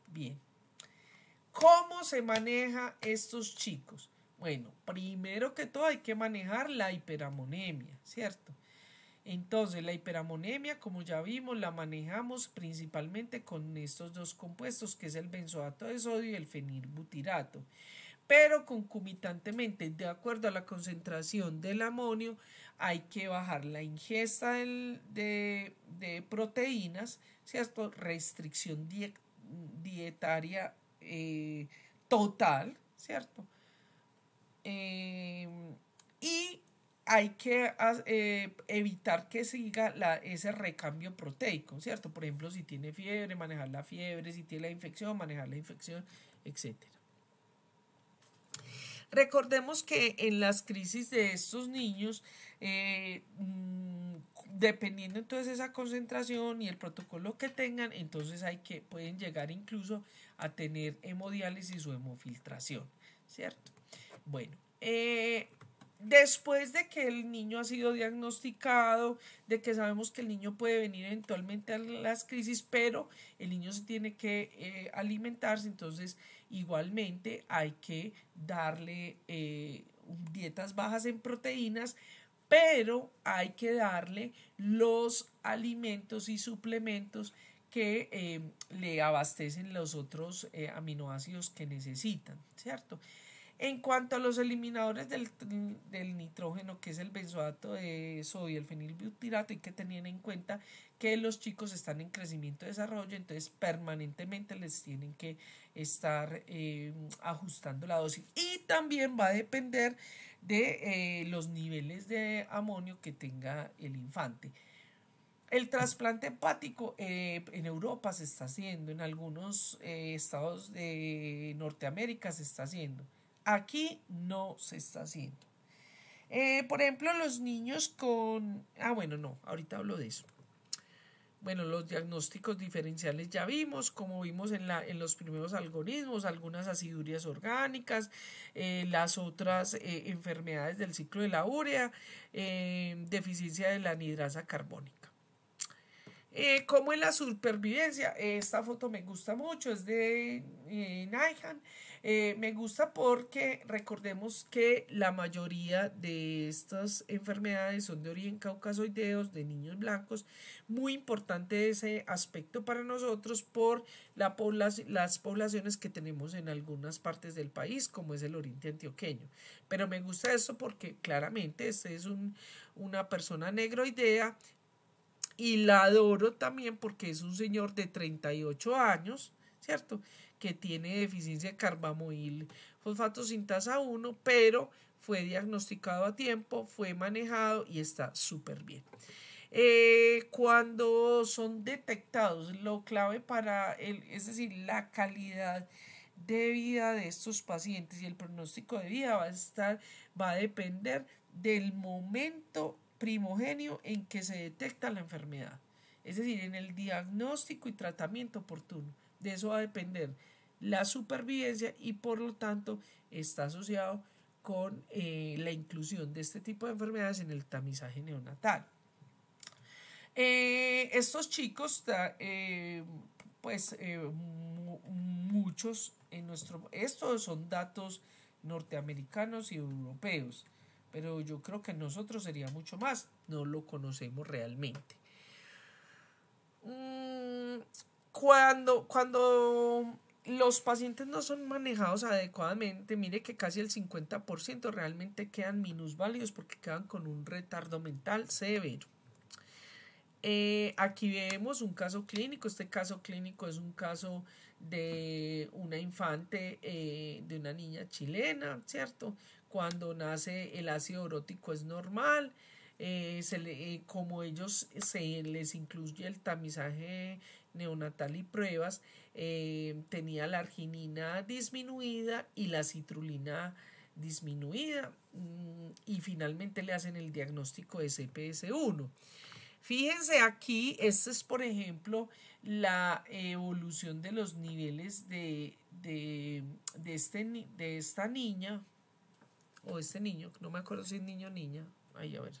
Bien. ¿Cómo se maneja estos chicos? Bueno, primero que todo hay que manejar la hiperamonemia, ¿cierto? Entonces la hiperamonemia, como ya vimos, la manejamos principalmente con estos dos compuestos, que es el benzoato de sodio y el fenilbutirato, pero concomitantemente, de acuerdo a la concentración del amonio, hay que bajar la ingesta de proteínas, ¿cierto? Restricción dietaria total, ¿cierto? Y hay que evitar que siga ese recambio proteico, ¿cierto? Por ejemplo, si tiene fiebre, manejar la fiebre, si tiene la infección, manejar la infección, etc. Recordemos que en las crisis de estos niños, dependiendo entonces esa concentración y el protocolo que tengan, entonces pueden llegar incluso a tener hemodiálisis o hemofiltración, ¿cierto? Bueno, después de que el niño ha sido diagnosticado, de que sabemos que el niño puede venir eventualmente a las crisis, pero el niño se tiene que alimentarse, entonces igualmente hay que darle dietas bajas en proteínas, pero hay que darle los alimentos y suplementos que le abastecen los otros aminoácidos que necesitan, ¿cierto? En cuanto a los eliminadores del nitrógeno, que es el benzoato de sodio y el fenilbutirato, hay que tener en cuenta que los chicos están en crecimiento y desarrollo, entonces permanentemente les tienen que estar ajustando la dosis. Y también va a depender de los niveles de amonio que tenga el infante. El trasplante hepático en Europa se está haciendo, en algunos estados de Norteamérica se está haciendo. Aquí no se está haciendo. Por ejemplo, los niños con... ahorita hablo de eso. Bueno, los diagnósticos diferenciales ya vimos, como vimos en los primeros algoritmos, algunas acidurías orgánicas, las otras enfermedades del ciclo de la urea, deficiencia de la anhidrasa carbónica. Como en la supervivencia, esta foto me gusta mucho, es de Naihan. Me gusta porque recordemos que la mayoría de estas enfermedades son de origen caucasoideos, de niños blancos. Muy importante ese aspecto para nosotros por las poblaciones que tenemos en algunas partes del país, como es el oriente antioqueño. Pero me gusta esto porque claramente este es una persona negroidea, y la adoro también porque es un señor de 38 años, ¿cierto? Que tiene deficiencia de carbamoil fosfato sintasa 1, pero fue diagnosticado a tiempo, fue manejado y está súper bien. Cuando son detectados, lo clave para es decir, la calidad de vida de estos pacientes y el pronóstico de vida va a depender del momento primogenio en que se detecta la enfermedad, es decir, en el diagnóstico y tratamiento oportuno. De eso va a depender la supervivencia y por lo tanto está asociado con la inclusión de este tipo de enfermedades en el tamizaje neonatal. Estos chicos, muchos estos son datos norteamericanos y europeos, pero yo creo que nosotros sería mucho más, no lo conocemos realmente. Cuando los pacientes no son manejados adecuadamente, mire que casi el 50% realmente quedan minusválidos porque quedan con un retardo mental severo. Aquí vemos un caso clínico. Este caso clínico es un caso de una infante, de una niña chilena, ¿cierto? Cuando nace el ácido urótico es normal. Como ellos se les incluye el tamizaje neonatal y pruebas, tenía la arginina disminuida y la citrulina disminuida, y finalmente le hacen el diagnóstico de CPS1. Fíjense aquí, esta es por ejemplo la evolución de los niveles de esta niña o este niño, no me acuerdo si es niño o niña, ahí a ver,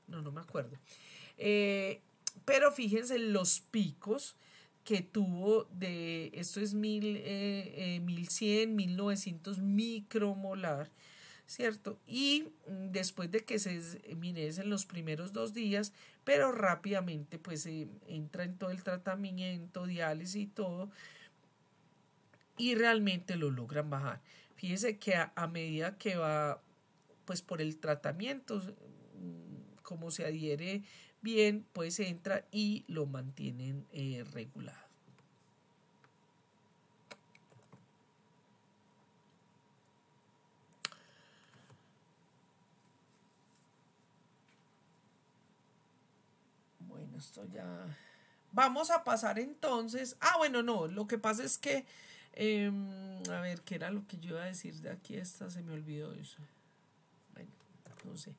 no me acuerdo. Pero fíjense los picos que tuvo esto es 1100, 1900 micromolar, ¿cierto? Y después de que se disminuye en los primeros 2 días, pero rápidamente pues entra en todo el tratamiento, diálisis y todo, y realmente lo logran bajar. Fíjense que a medida que va pues por el tratamiento, como se adhiere bien, pues entra y lo mantienen regulado. Bueno, esto ya... Vamos a pasar entonces... lo que pasa es que... a ver, ¿qué era lo que yo iba a decir de aquí? Se me olvidó eso. Bueno, no sé.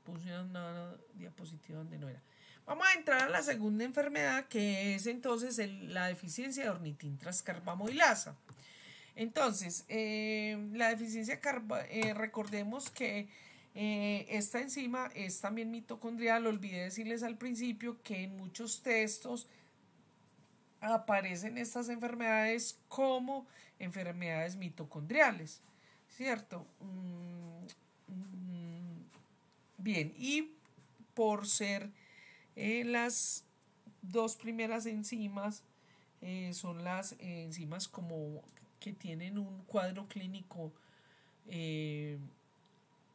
Puse una diapositiva donde no era. Vamos a entrar a la segunda enfermedad, que es entonces la deficiencia de ornitintrascarbamilasa. Entonces, la deficiencia recordemos que esta enzima es también mitocondrial. Olvidé decirles al principio que en muchos textos aparecen estas enfermedades como enfermedades mitocondriales, ¿cierto? Bien, y por ser las dos primeras enzimas son las enzimas como que tienen un cuadro clínico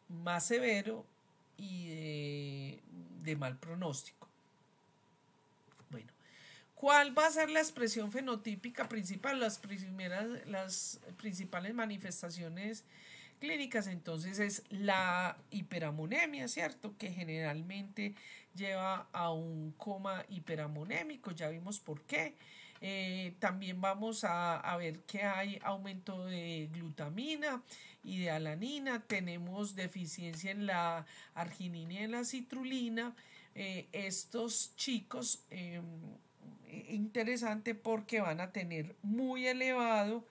más severo y de mal pronóstico. Bueno, ¿cuál va a ser la expresión fenotípica principal? Las principales manifestaciones clínicas entonces es la hiperamonemia, ¿cierto? Que generalmente lleva a un coma hiperamonémico, ya vimos por qué. También vamos a ver que hay aumento de glutamina y de alanina, tenemos deficiencia en la arginina y en la citrulina. Estos chicos, interesante porque van a tener muy elevado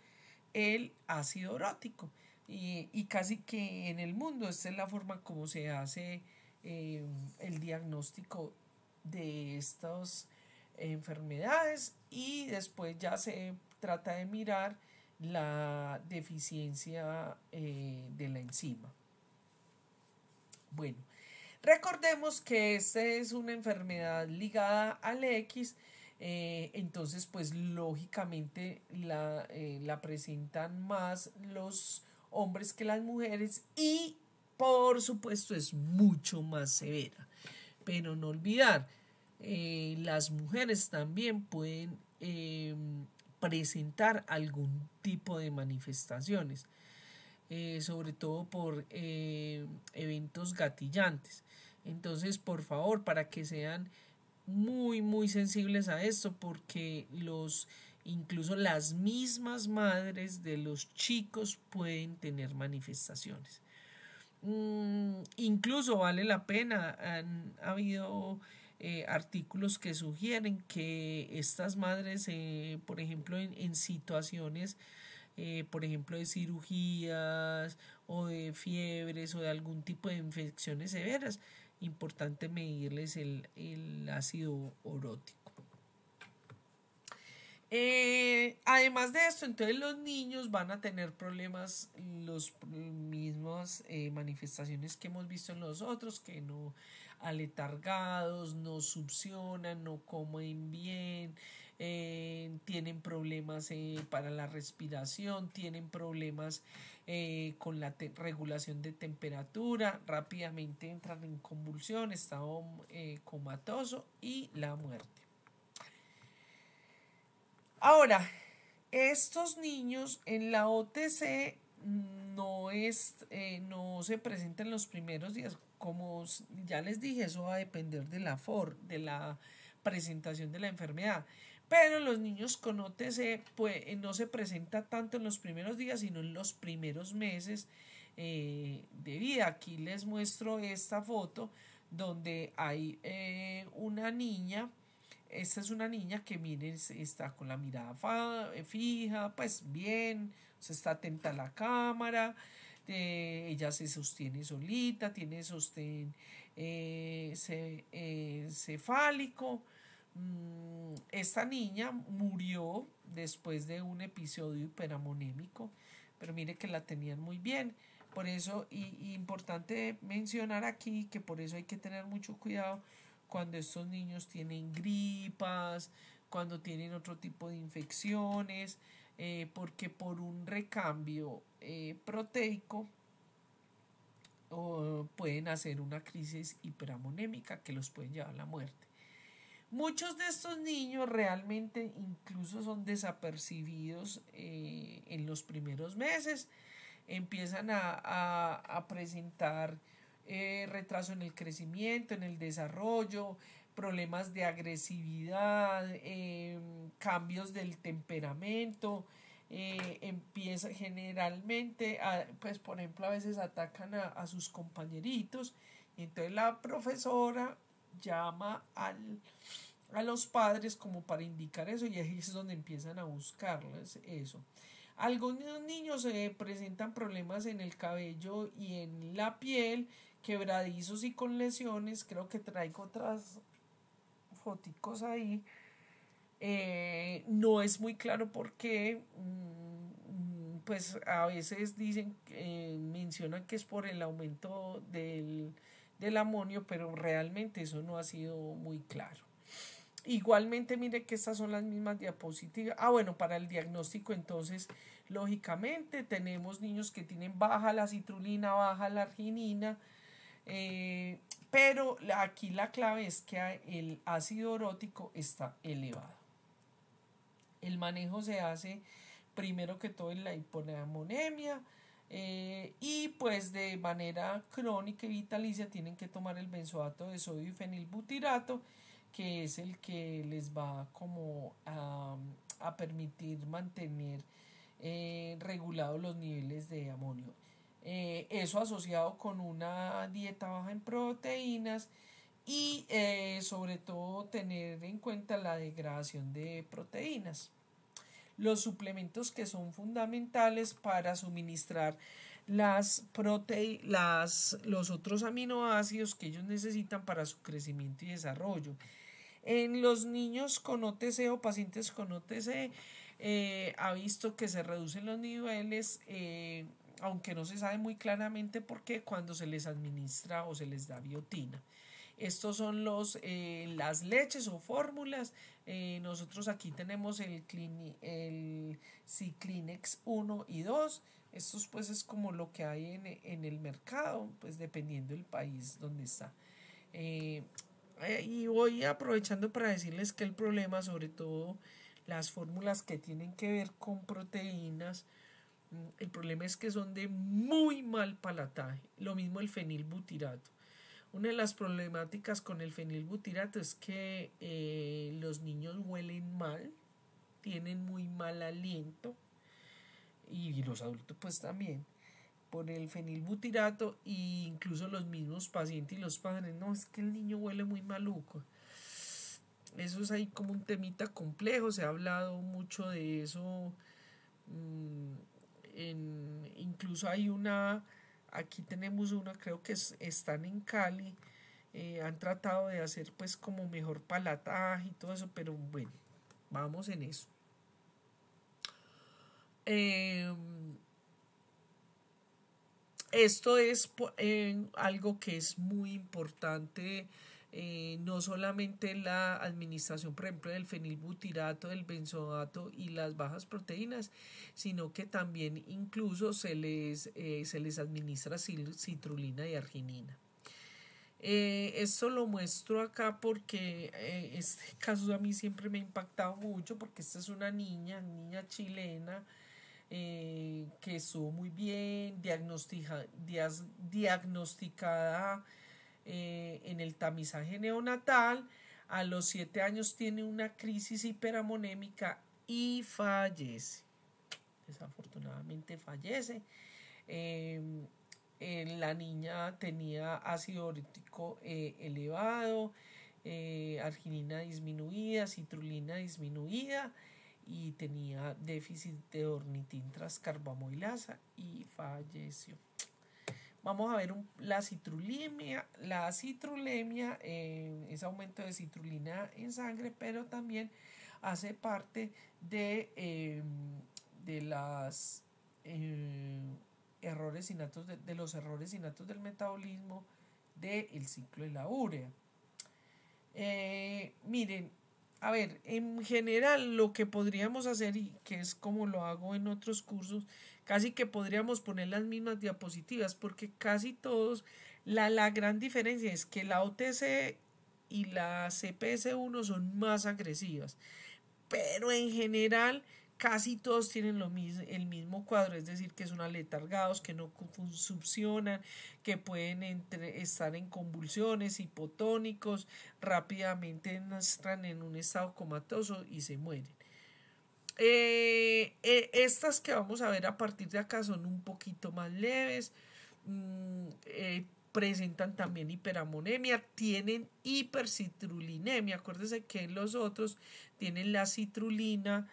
el ácido urótico. Y casi que en el mundo esta es la forma como se hace el diagnóstico de estas enfermedades, y después ya se trata de mirar la deficiencia de la enzima. Bueno, recordemos que esta es una enfermedad ligada al X. Entonces pues lógicamente la presentan más los hombres que las mujeres, y por supuesto es mucho más severa. Pero no olvidar, las mujeres también pueden presentar algún tipo de manifestaciones, sobre todo por eventos gatillantes. Entonces, por favor, para que sean muy sensibles a esto, porque incluso las mismas madres de los chicos pueden tener manifestaciones. Incluso vale la pena, han habido artículos que sugieren que estas madres, por ejemplo, en situaciones, por ejemplo, de cirugías o de fiebres o de algún tipo de infecciones severas, importante medirles el ácido orótico. Además de esto, entonces los niños van a tener problemas, los mismas manifestaciones que hemos visto en los otros, que no aletargados, no succionan, no comen bien, tienen problemas para la respiración, tienen problemas con la regulación de temperatura, rápidamente entran en convulsión, estado comatoso y la muerte. Ahora, estos niños en la OTC no se presentan los primeros días. Como ya les dije, eso va a depender de la presentación de la enfermedad. Pero los niños con OTC no se presenta tanto en los primeros días, sino en los primeros meses de vida. Aquí les muestro esta foto donde hay una niña. Esta es una niña que, miren, está con la mirada fija, pues bien, se está atenta a la cámara, ella se sostiene solita, tiene sostén cefálico. Esta niña murió después de un episodio hiperamonémico, pero mire que la tenían muy bien. Por eso, importante mencionar aquí que por eso hay que tener mucho cuidado cuando estos niños tienen gripas, cuando tienen otro tipo de infecciones, porque por un recambio proteico pueden hacer una crisis hiperamonémica que los pueden llevar a la muerte. Muchos de estos niños realmente incluso son desapercibidos en los primeros meses, empiezan a presentar retraso en el crecimiento, en el desarrollo, problemas de agresividad, cambios del temperamento, empieza generalmente, pues por ejemplo a veces atacan a sus compañeritos, y entonces la profesora llama a los padres como para indicar eso, y ahí es donde empiezan a buscarles eso. Algunos niños presentan problemas en el cabello y en la piel, quebradizos y con lesiones. Creo que traigo otras foticos ahí. No es muy claro por qué. Pues a veces mencionan que es por el aumento del amonio, pero realmente eso no ha sido muy claro. Igualmente, mire que estas son las mismas diapositivas. Bueno, para el diagnóstico, entonces, lógicamente, tenemos niños que tienen baja la citrulina, baja la arginina, pero aquí la clave es que el ácido orótico está elevado. El manejo se hace primero que todo en la hiponamonemia, y pues de manera crónica y vitalicia tienen que tomar el benzoato de sodio y fenilbutirato, que es el que les va como a permitir mantener regulados los niveles de amonio. Eso asociado con una dieta baja en proteínas y sobre todo tener en cuenta la degradación de proteínas. Los suplementos que son fundamentales para suministrar los otros aminoácidos que ellos necesitan para su crecimiento y desarrollo. En los niños con OTC o pacientes con OTC ha visto que se reducen los niveles, aunque no se sabe muy claramente por qué, cuando se les administra o se les da biotina. Estos son las leches o fórmulas. Nosotros aquí tenemos el Ciclinex 1 y 2. Estos pues es como lo que hay en el mercado, pues dependiendo del país donde está. Y voy aprovechando para decirles que el problema, sobre todo las fórmulas que tienen que ver con proteínas, el problema es que son de muy mal palataje. Lo mismo el fenilbutirato. Una de las problemáticas con el fenilbutirato es que los niños huelen mal, tienen muy mal aliento, y los adultos pues también, por el fenilbutirato, e incluso los mismos pacientes y los padres, no, es que el niño huele muy maluco. Eso es ahí como un temita complejo, se ha hablado mucho de eso. Incluso hay una, aquí tenemos una, creo que están en Cali, han tratado de hacer pues como mejor palataje y todo eso, pero bueno, vamos en eso. Esto es algo que es muy importante, no solamente la administración, por ejemplo, del fenilbutirato, del benzoato y las bajas proteínas, sino que también incluso se les administra citrulina y arginina. Esto lo muestro acá porque este caso a mí siempre me ha impactado mucho, porque esta es una niña chilena, que estuvo muy bien diagnosticada en el tamizaje neonatal. A los 7 años tiene una crisis hiperamonémica y fallece. Desafortunadamente fallece. La niña tenía ácido urítico elevado, arginina disminuida, citrulina disminuida, y tenía déficit de ornitin transcarbamilasa y falleció. Vamos a ver la citrulemia. La citrulemia es aumento de citrulina en sangre, pero también hace parte de las errores innatos de los errores innatos del metabolismo del ciclo de la urea. Miren, a ver, en general lo que podríamos hacer, y que es como lo hago en otros cursos, casi que podríamos poner las mismas diapositivas, porque casi todos, la gran diferencia es que la OTC y la CPS1 son más agresivas, pero en general casi todos tienen el mismo cuadro, es decir, que son aletargados, que no funcionan, que pueden estar en convulsiones, hipotónicos, rápidamente entran en un estado comatoso y se mueren. Estas que vamos a ver a partir de acá son un poquito más leves, presentan también hiperamonemia, tienen hipercitrulinemia. Acuérdense que los otros tienen la citrulina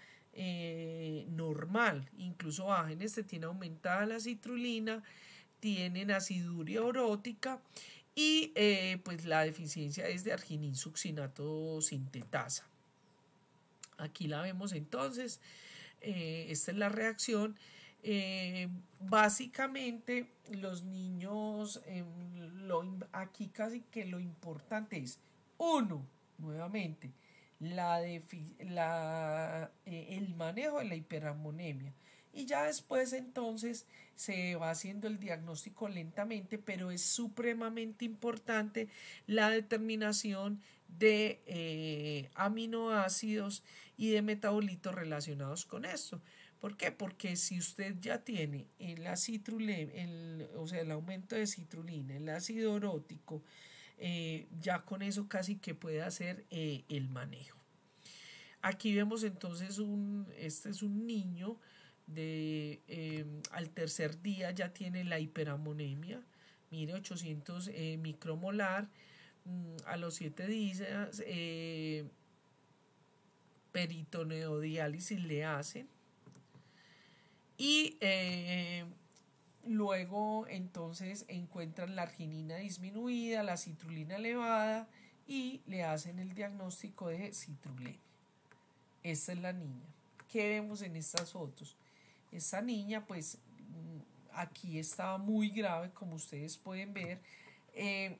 normal, incluso baja. En este tiene aumentada la citrulina, tienen aciduria orótica y pues la deficiencia es de arginine-succinato sintetasa. Aquí la vemos entonces. Esta es la reacción. Básicamente los niños, aquí casi que lo importante es, uno, nuevamente, el manejo de la hiperamonemia, y ya después entonces se va haciendo el diagnóstico lentamente, pero es supremamente importante la determinación de aminoácidos y de metabolitos relacionados con esto. ¿Por qué? Porque si usted ya tiene el aumento de citrulina, el ácido orótico, ya con eso casi que puede hacer el manejo. Aquí vemos entonces este es un niño al tercer día ya tiene la hiperamonemia, mire, 800 micromolar. A los 7 días peritoneodiálisis le hacen, y luego entonces encuentran la arginina disminuida, la citrulina elevada, y le hacen el diagnóstico de citrulemia. Esta es la niña. ¿Qué vemos en estas fotos? Esta niña, pues aquí estaba muy grave, como ustedes pueden ver.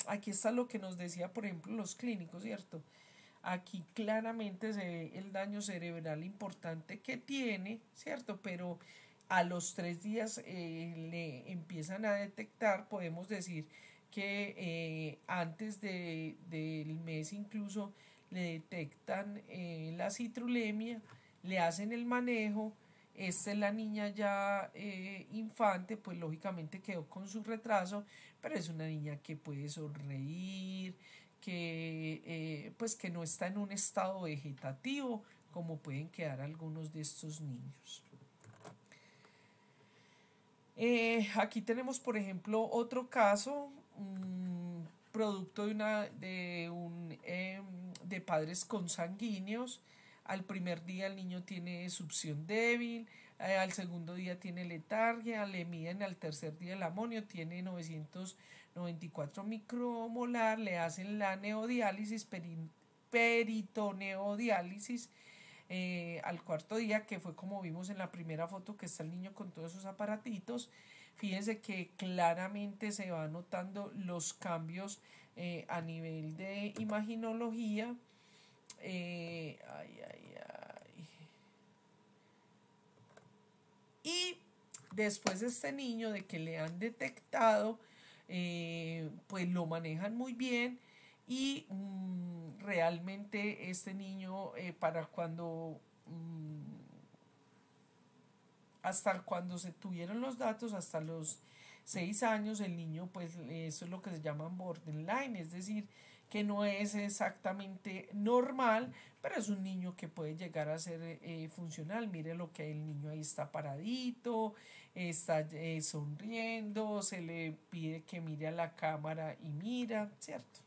Aquí está lo que nos decía, por ejemplo, los clínicos, ¿cierto? Aquí claramente se ve el daño cerebral importante que tiene, ¿cierto? Pero a los 3 días le empiezan a detectar, podemos decir que antes del mes incluso le detectan la citrulemia, le hacen el manejo. Esta es la niña ya infante, pues lógicamente quedó con su retraso, pero es una niña que puede sonreír, que pues que no está en un estado vegetativo como pueden quedar algunos de estos niños. Aquí tenemos, por ejemplo, otro caso, producto de padres consanguíneos. Al primer día el niño tiene succión débil, al segundo día tiene letargia, le miden al tercer día el amonio, tiene 994 micromolar, le hacen la neodiálisis, peritoneodiálisis, al cuarto día, que fue como vimos en la primera foto, que está el niño con todos esos aparatitos. Fíjense que claramente se van notando los cambios a nivel de imaginología. Y después este niño, de que le han detectado, pues lo manejan muy bien. Y realmente este niño para cuando hasta cuando se tuvieron los datos, hasta los 6 años, el niño, pues eso es lo que se llama borderline, es decir, que no es exactamente normal, pero es un niño que puede llegar a ser funcional. Mire lo que el niño ahí está paradito, está sonriendo, se le pide que mire a la cámara y mira, ¿cierto?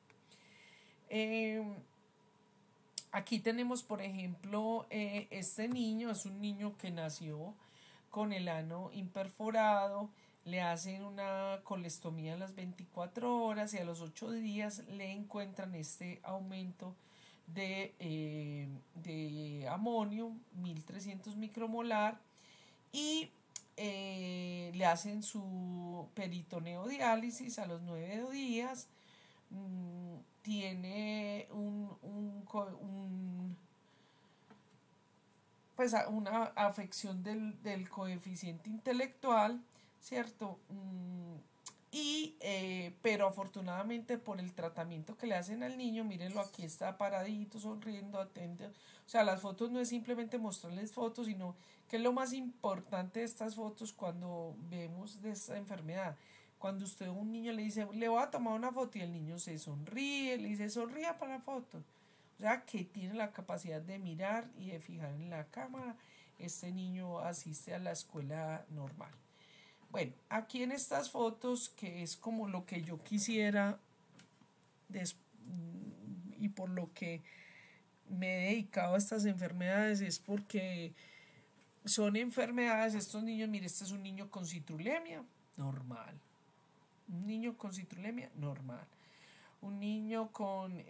Aquí tenemos, por ejemplo, este niño es un niño que nació con el ano imperforado, le hacen una colestomía a las 24 horas y a los 8 días le encuentran este aumento de amonio, 1300 micromolar, y le hacen su peritoneodiálisis a los 9 días. Tiene pues una afección del coeficiente intelectual, ¿cierto? Pero afortunadamente por el tratamiento que le hacen al niño, mírenlo, aquí está paradito, sonriendo, atento. O sea, las fotos no es simplemente mostrarles fotos, sino que es lo más importante de estas fotos cuando vemos de esta enfermedad. Cuando usted a un niño le dice, le voy a tomar una foto, y el niño se sonríe, le dice, sonría para la foto. O sea, que tiene la capacidad de mirar y de fijar en la cámara. Este niño asiste a la escuela normal. Bueno, aquí en estas fotos, que es como lo que yo quisiera y por lo que me he dedicado a estas enfermedades, es porque son enfermedades, estos niños, mire, este es un niño con citrulemia, normal. Un niño con citrulemia, normal. Un niño con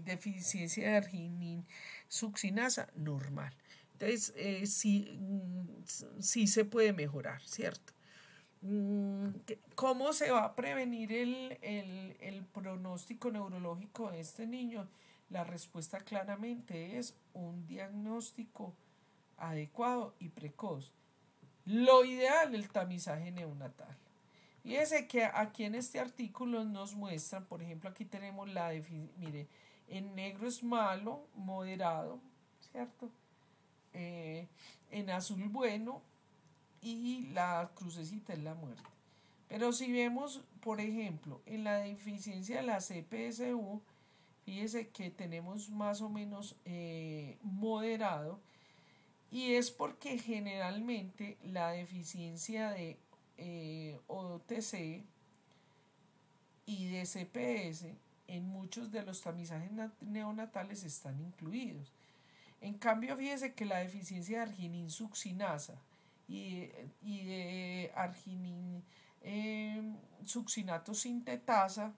deficiencia de arginina succinasa, normal. Entonces, sí se puede mejorar, ¿cierto? ¿Cómo se va a prevenir el pronóstico neurológico de este niño? La respuesta claramente es un diagnóstico adecuado y precoz. Lo ideal, el tamizaje neonatal. Fíjese que aquí en este artículo nos muestran, por ejemplo, aquí tenemos mire, en negro es malo, moderado, ¿cierto? En azul bueno, y la crucecita es la muerte. Pero si vemos, por ejemplo, en la deficiencia de la CPSU, fíjese que tenemos más o menos moderado, y es porque generalmente la deficiencia de OTC y de CPS en muchos de los tamizajes neonatales están incluidos. En cambio, fíjese que la deficiencia de arginina succinasa y de arginina succinato sintetasa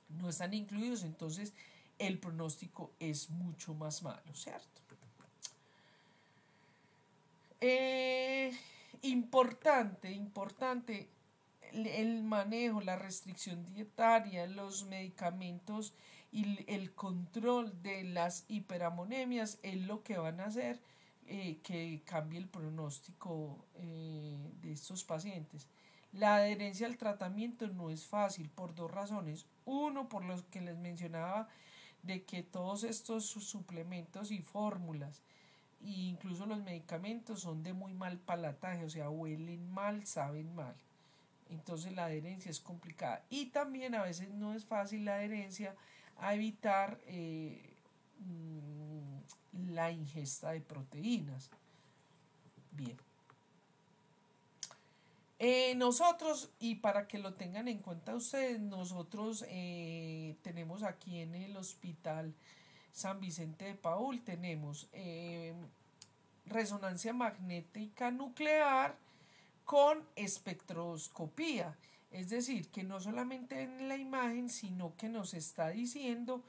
no están incluidos, entonces el pronóstico es mucho más malo, ¿cierto? Importante el manejo, la restricción dietaria, los medicamentos y el control de las hiperamonemias es lo que van a hacer que cambie el pronóstico de estos pacientes. La adherencia al tratamiento no es fácil por dos razones. Uno, por lo que les mencionaba, de que todos estos suplementos y fórmulas e incluso los medicamentos son de muy mal palataje, o sea, huelen mal, saben mal. Entonces la adherencia es complicada. Y también a veces no es fácil la adherencia a evitar la ingesta de proteínas. Bien. Nosotros, y para que lo tengan en cuenta ustedes, nosotros tenemos aquí en el Hospital San Vicente de Paúl, tenemos resonancia magnética nuclear con espectroscopía. Es decir, que no solamente en la imagen, sino que nos está diciendo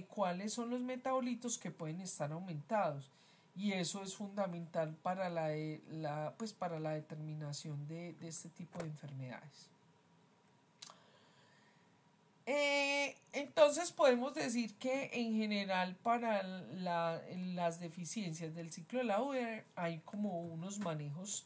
cuáles son los metabolitos que pueden estar aumentados. Y eso es fundamental para para la determinación de este tipo de enfermedades. Entonces podemos decir que en general para las deficiencias del ciclo de la urea hay como unos manejos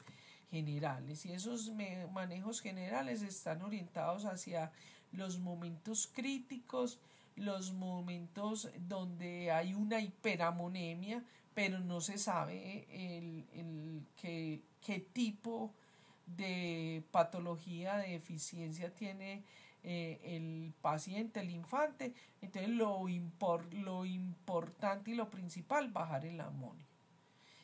generales, y esos manejos generales están orientados hacia los momentos críticos, los momentos donde hay una hiperamonemia, pero no se sabe qué tipo de patología, de deficiencia tiene el paciente, el infante. Entonces lo importante y lo principal, bajar el amonio.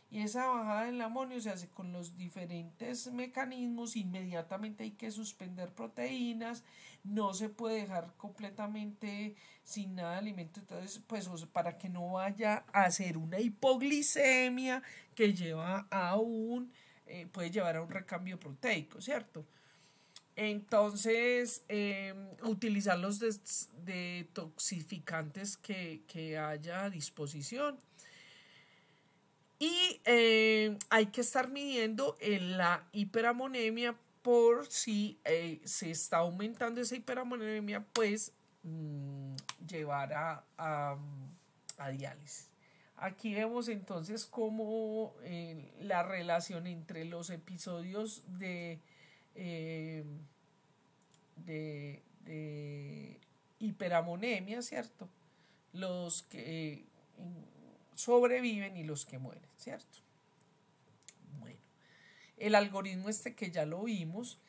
Y esa bajada del amonio se hace con los diferentes mecanismos. Inmediatamente hay que suspender proteínas, no se puede dejar completamente sin nada de alimento. Entonces, pues para que no vaya a hacer una hipoglicemia que lleva a puede llevar a un recambio proteico, ¿cierto? Entonces, utilizar los detoxificantes que haya a disposición. Y hay que estar midiendo en la hiperamonemia por si se está aumentando esa hiperamonemia, pues llevar a diálisis. Aquí vemos entonces cómo la relación entre los episodios de hiperamonemia, ¿cierto? Los que sobreviven y los que mueren, ¿cierto? Bueno, el algoritmo que ya lo vimos,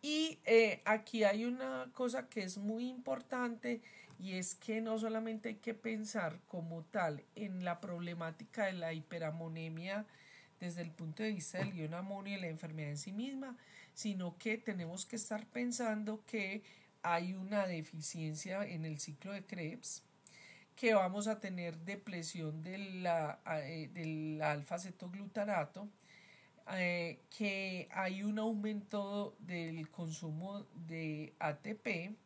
y aquí hay una cosa que es muy importante, y es que no solamente hay que pensar como tal en la problemática de la hiperamonemia desde el punto de vista del ion amonio y la enfermedad en sí misma, sino que tenemos que estar pensando que hay una deficiencia en el ciclo de Krebs, que vamos a tener depresión del alfa-cetoglutarato, que hay un aumento del consumo de ATP,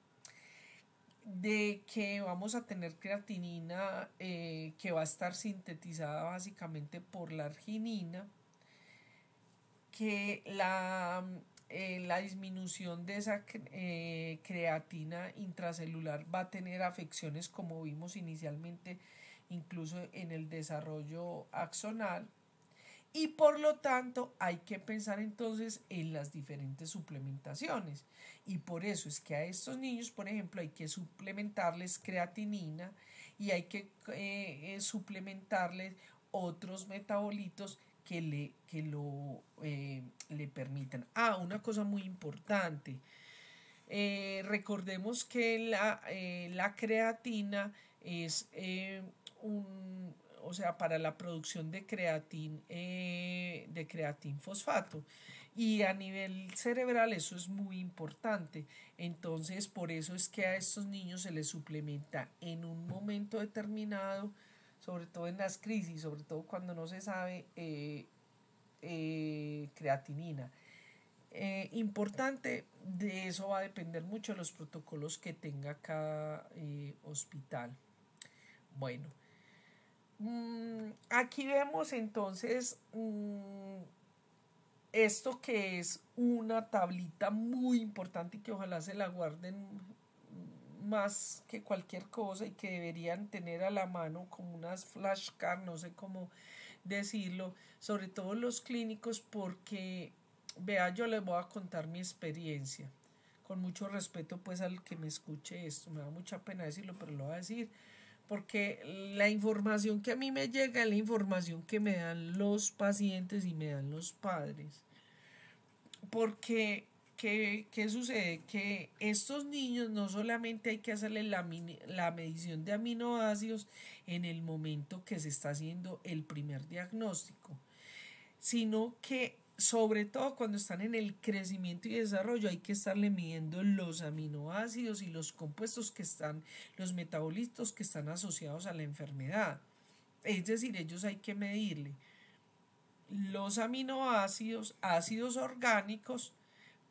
de que vamos a tener creatinina que va a estar sintetizada básicamente por la arginina, que la disminución de esa creatina intracelular va a tener afecciones, como vimos inicialmente, incluso en el desarrollo axonal. Y por lo tanto hay que pensar entonces en las diferentes suplementaciones, y por eso es que a estos niños, por ejemplo, hay que suplementarles creatinina, y hay que suplementarles otros metabolitos que le permitan. Una cosa muy importante, recordemos que la creatina es o sea, para la producción de creatinfosfato, y a nivel cerebral eso es muy importante. Entonces, por eso es que a estos niños se les suplementa en un momento determinado, sobre todo en las crisis, sobre todo cuando no se sabe, creatinina. Importante, de eso va a depender mucho de los protocolos que tenga cada hospital. Bueno, aquí vemos entonces esto, que es una tablita muy importante y que ojalá se la guarden más que cualquier cosa, y que deberían tener a la mano como unas flashcards, no sé cómo decirlo, sobre todo los clínicos, porque vea, yo les voy a contar mi experiencia. Con mucho respeto pues al que me escuche esto. Me da mucha pena decirlo, pero lo voy a decir. Porque la información que a mí me llega es la información que me dan los pacientes y me dan los padres. Porque, ¿qué sucede? Que estos niños no solamente hay que hacerle la medición de aminoácidos en el momento que se está haciendo el primer diagnóstico, sino que sobre todo cuando están en el crecimiento y desarrollo hay que estarle midiendo los aminoácidos y los compuestos que están, los metabolitos que están asociados a la enfermedad. Es decir, ellos hay que medirle los aminoácidos, ácidos orgánicos,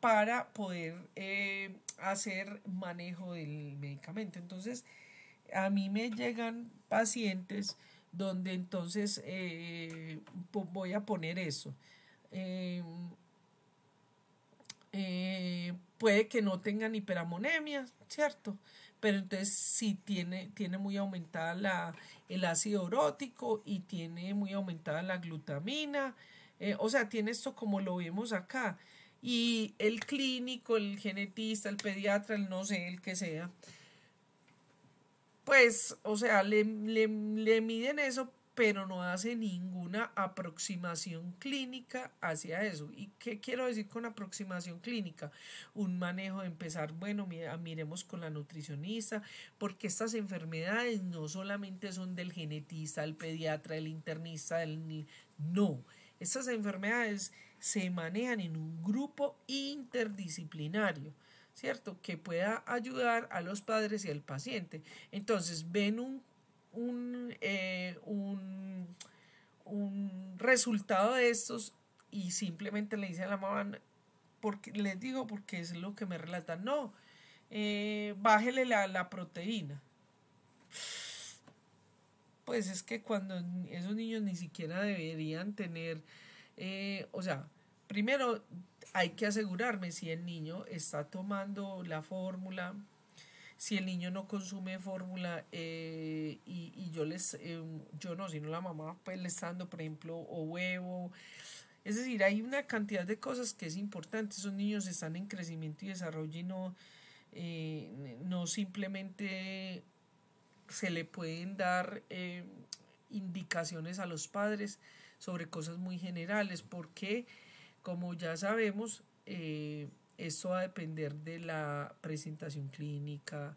para poder hacer manejo del medicamento. Entonces, a mí me llegan pacientes donde entonces voy a poner eso. Puede que no tengan hiperamonemia, ¿cierto? Pero entonces sí tiene muy aumentada el ácido urótico y tiene muy aumentada la glutamina. O sea, tiene esto como lo vemos acá. Y el clínico, el genetista, el pediatra, el no sé, el que sea, pues, o sea, le miden eso, pero no hace ninguna aproximación clínica hacia eso. ¿Y qué quiero decir con aproximación clínica? Un manejo de empezar, bueno, miremos con la nutricionista, porque estas enfermedades no solamente son del genetista, el pediatra, el internista, no. Estas enfermedades se manejan en un grupo interdisciplinario, ¿cierto? Que pueda ayudar a los padres y al paciente. Entonces, ven un resultado de estos y simplemente le dicen a la mamá, porque les digo, porque es lo que me relatan, no, bájele la proteína. Pues es que cuando esos niños ni siquiera deberían tener, o sea, primero hay que asegurarme si el niño está tomando la fórmula, si el niño no consume fórmula y yo no, sino la mamá pues le está dando, por ejemplo, o huevo. Es decir, hay una cantidad de cosas que es importante. Esos niños están en crecimiento y desarrollo y no simplemente se le pueden dar indicaciones a los padres sobre cosas muy generales, porque como ya sabemos, esto va a depender de la presentación clínica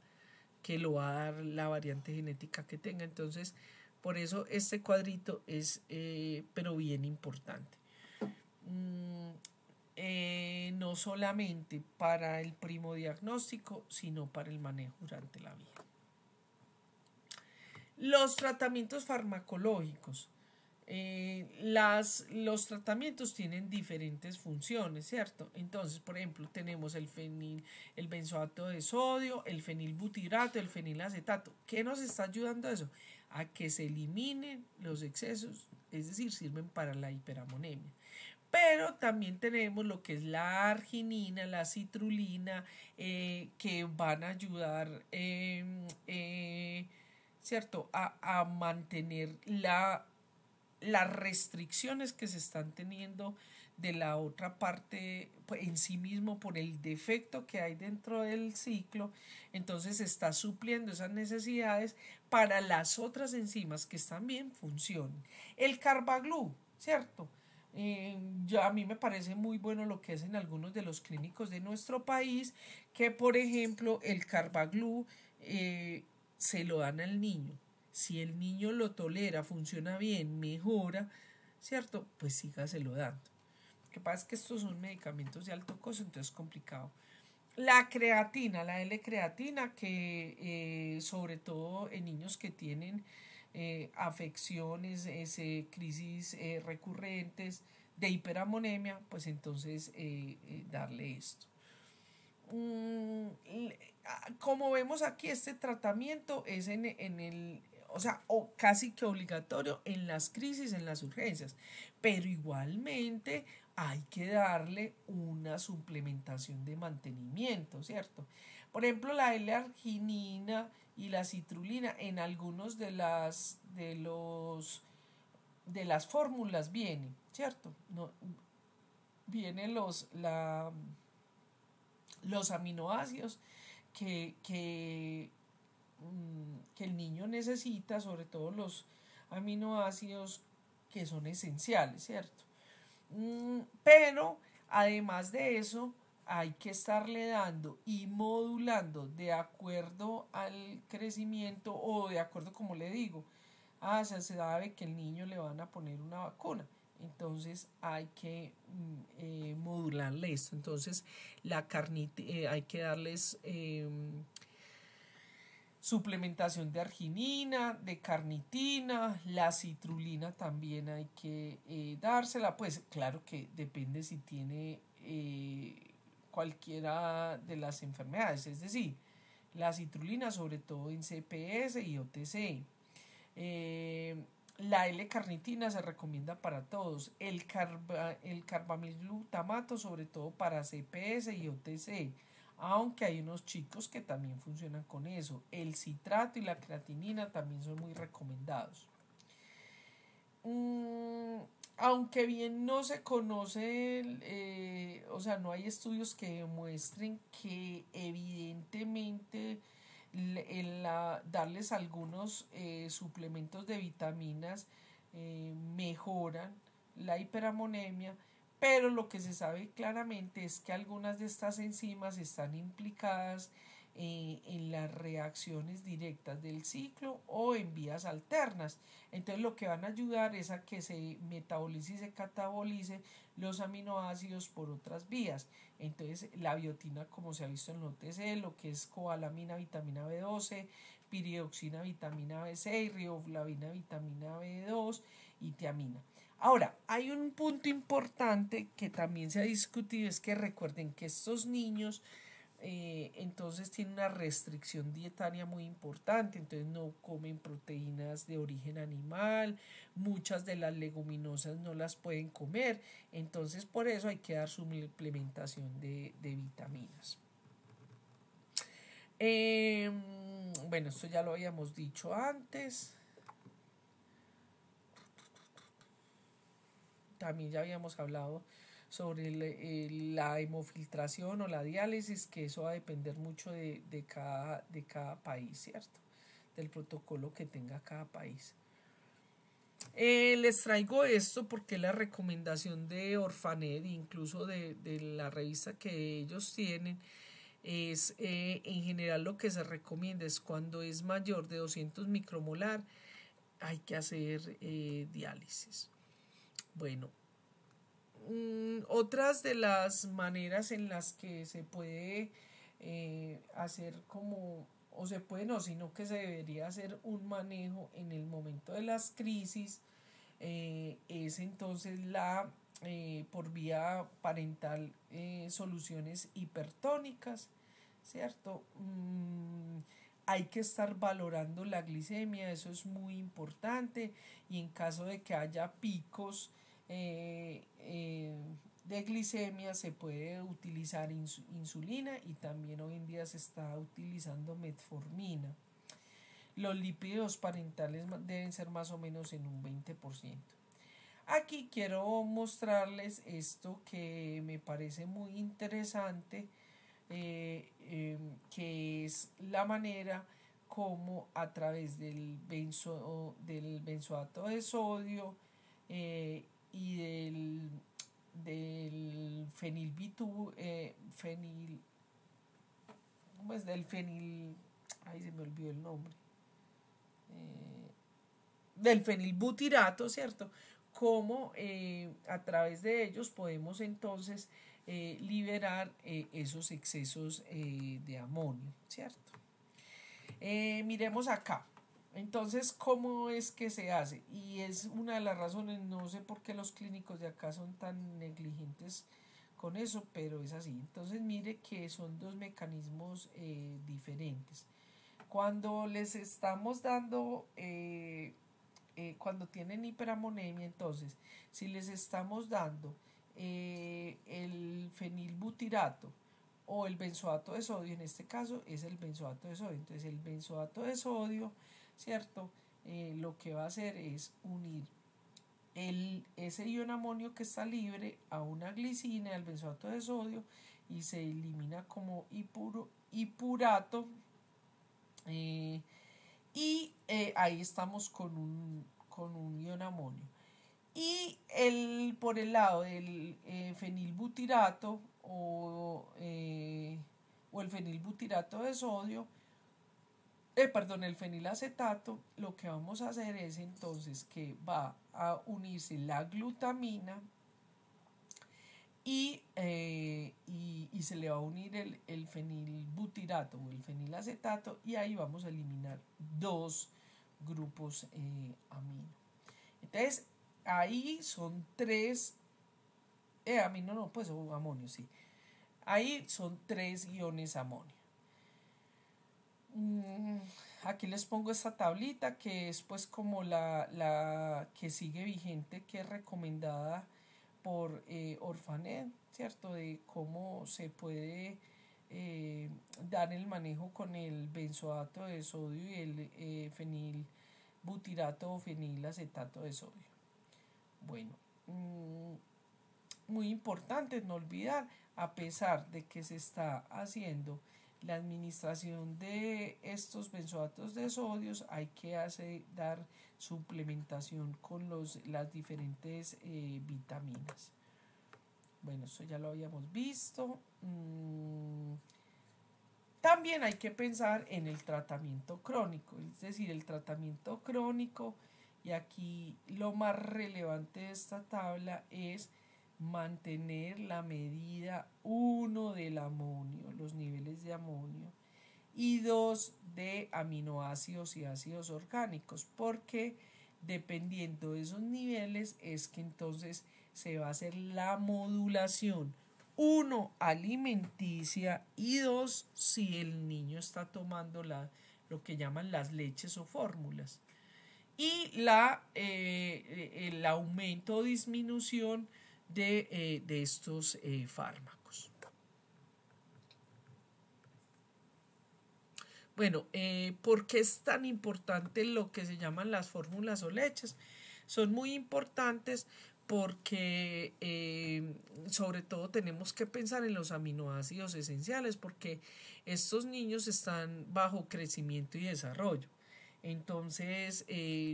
que lo va a dar la variante genética que tenga. Entonces, por eso este cuadrito es pero bien importante. No solamente para el primodiagnóstico, sino para el manejo durante la vida. Los tratamientos farmacológicos. Los tratamientos tienen diferentes funciones, ¿cierto? Entonces, por ejemplo, tenemos el benzoato de sodio, el fenilbutirato, el fenilacetato. ¿Qué nos está ayudando a eso? A que se eliminen los excesos, es decir, sirven para la hiperamonemia. Pero también tenemos lo que es la arginina, la citrulina, que van a ayudar, ¿cierto?, a mantener las restricciones que se están teniendo de la otra parte en sí mismo por el defecto que hay dentro del ciclo. Entonces se está supliendo esas necesidades para las otras enzimas que también funcionen. El Carbaglu, ¿cierto? A mí me parece muy bueno lo que hacen algunos de los clínicos de nuestro país, que por ejemplo el Carbaglu se lo dan al niño. Si el niño lo tolera, funciona bien, mejora, ¿cierto? Pues sígaselo dando. Lo que pasa es que estos son medicamentos de alto costo, entonces es complicado. La creatina, la L-creatina, que sobre todo en niños que tienen afecciones, crisis recurrentes de hiperamonemia, pues entonces darle esto. Como vemos aquí, este tratamiento es o casi que obligatorio en las crisis, en las urgencias, pero igualmente hay que darle una suplementación de mantenimiento, ¿cierto? Por ejemplo, la L-arginina y la citrulina en algunos de las fórmulas vienen, ¿cierto? No, vienen los aminoácidos que el niño necesita, sobre todo los aminoácidos que son esenciales, ¿cierto? Pero además de eso, hay que estarle dando y modulando de acuerdo al crecimiento o de acuerdo, como le digo, se sabe que el niño le van a poner una vacuna. Entonces hay que modularle esto. Entonces la carnita, hay que darles suplementación de arginina, de carnitina, la citrulina también hay que dársela. Pues claro que depende si tiene cualquiera de las enfermedades, es decir, la citrulina sobre todo en CPS y OTC. La L-carnitina se recomienda para todos. El carbamilglutamato sobre todo para CPS y OTC. Aunque hay unos chicos que también funcionan con eso. El citrato y la creatinina también son muy recomendados. Aunque bien no se conoce, o sea, no hay estudios que demuestren que evidentemente darles algunos suplementos de vitaminas mejoran la hiperamonemia, pero lo que se sabe claramente es que algunas de estas enzimas están implicadas en las reacciones directas del ciclo o en vías alternas. Entonces lo que van a ayudar es a que se metabolice y se catabolice los aminoácidos por otras vías. Entonces la biotina, como se ha visto en el OTC, lo que es cobalamina, vitamina B12, piridoxina, vitamina B6, riboflavina, vitamina B2 y tiamina. Ahora, hay un punto importante que también se ha discutido, es que recuerden que estos niños entonces tienen una restricción dietaria muy importante, entonces no comen proteínas de origen animal, muchas de las leguminosas no las pueden comer, entonces por eso hay que dar suplementación de vitaminas. Bueno, esto ya lo habíamos dicho antes. También ya habíamos hablado sobre la hemofiltración o la diálisis, que eso va a depender mucho de cada país, ¿cierto? Del protocolo que tenga cada país. Les traigo esto porque la recomendación de Orphanet, incluso de la revista que ellos tienen, es en general lo que se recomienda es cuando es mayor de 200 micromolar hay que hacer diálisis. Bueno, otras de las maneras en las que se puede hacer como, o se puede no, sino que se debería hacer un manejo en el momento de las crisis, es entonces por vía parental, soluciones hipertónicas, ¿cierto? Hay que estar valorando la glicemia, eso es muy importante, y en caso de que haya picos de glicemia se puede utilizar insulina, y también hoy en día se está utilizando metformina. Los lípidos parentales deben ser más o menos en un 20%. Aquí quiero mostrarles esto que me parece muy interesante, que es la manera como a través del benzoato de sodio y del ¿cómo es? Del fenil, ahí se me olvidó el nombre, del fenilbutirato, ¿cierto? Como a través de ellos podemos entonces liberar esos excesos de amonio, ¿cierto? Miremos acá. Entonces, ¿cómo es que se hace? Y es una de las razones, no sé por qué los clínicos de acá son tan negligentes con eso, pero es así. Entonces, mire que son dos mecanismos diferentes. Cuando les estamos dando, cuando tienen hiperamonemia, entonces, si les estamos dando el fenilbutirato o el benzoato de sodio, en este caso es el benzoato de sodio. Entonces el benzoato de sodio, ¿cierto? Lo que va a hacer es unir ese ion amonio que está libre a una glicina, al benzoato de sodio, y se elimina como hipurato. Ahí estamos con un ion amonio. Y por el lado del fenilbutirato o el fenilbutirato de sodio, el fenilacetato, lo que vamos a hacer es entonces que va a unirse la glutamina y se le va a unir el fenilbutirato o el fenilacetato, y ahí vamos a eliminar dos grupos amino. Entonces, ahí son tres amino, no, pues amonio, sí. Ahí son 3 iones amonio. Aquí les pongo esta tablita que es pues como la que sigue vigente, que es recomendada por Orphanet, ¿cierto? De cómo se puede dar el manejo con el benzoato de sodio y el fenilbutirato o fenilacetato de sodio. Bueno, muy importante no olvidar, a pesar de que se está haciendo la administración de estos benzoatos de sodios, hay que dar suplementación con las diferentes vitaminas. Bueno, eso ya lo habíamos visto. También hay que pensar en el tratamiento crónico, es decir, el tratamiento crónico, y aquí lo más relevante de esta tabla es mantener la medida 1 del amonio, los niveles de amonio, y 2 de aminoácidos y ácidos orgánicos, porque dependiendo de esos niveles es que entonces se va a hacer la modulación, 1 alimenticia y 2 si el niño está tomando lo que llaman las leches o fórmulas, y el aumento o disminución de estos fármacos. Bueno, ¿por qué es tan importante lo que se llaman las fórmulas o leches? Son muy importantes porque sobre todo tenemos que pensar en los aminoácidos esenciales, porque estos niños están bajo crecimiento y desarrollo. Entonces,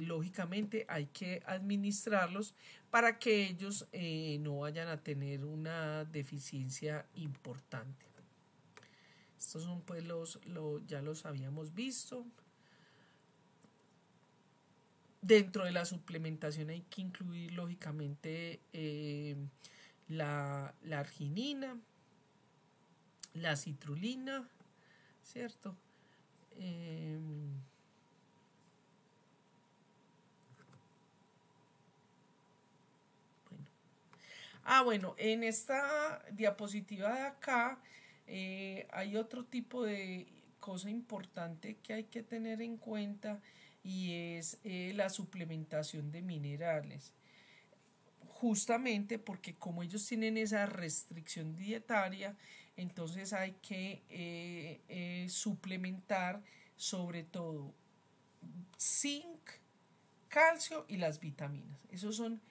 lógicamente hay que administrarlos para que ellos no vayan a tener una deficiencia importante. Estos son pues ya los habíamos visto. Dentro de la suplementación hay que incluir lógicamente la arginina, la citrulina, ¿cierto? Bueno, en esta diapositiva de acá hay otro tipo de cosa importante que hay que tener en cuenta, y es la suplementación de minerales. Justamente porque como ellos tienen esa restricción dietaria, entonces hay que suplementar sobre todo zinc, calcio y las vitaminas. Esos son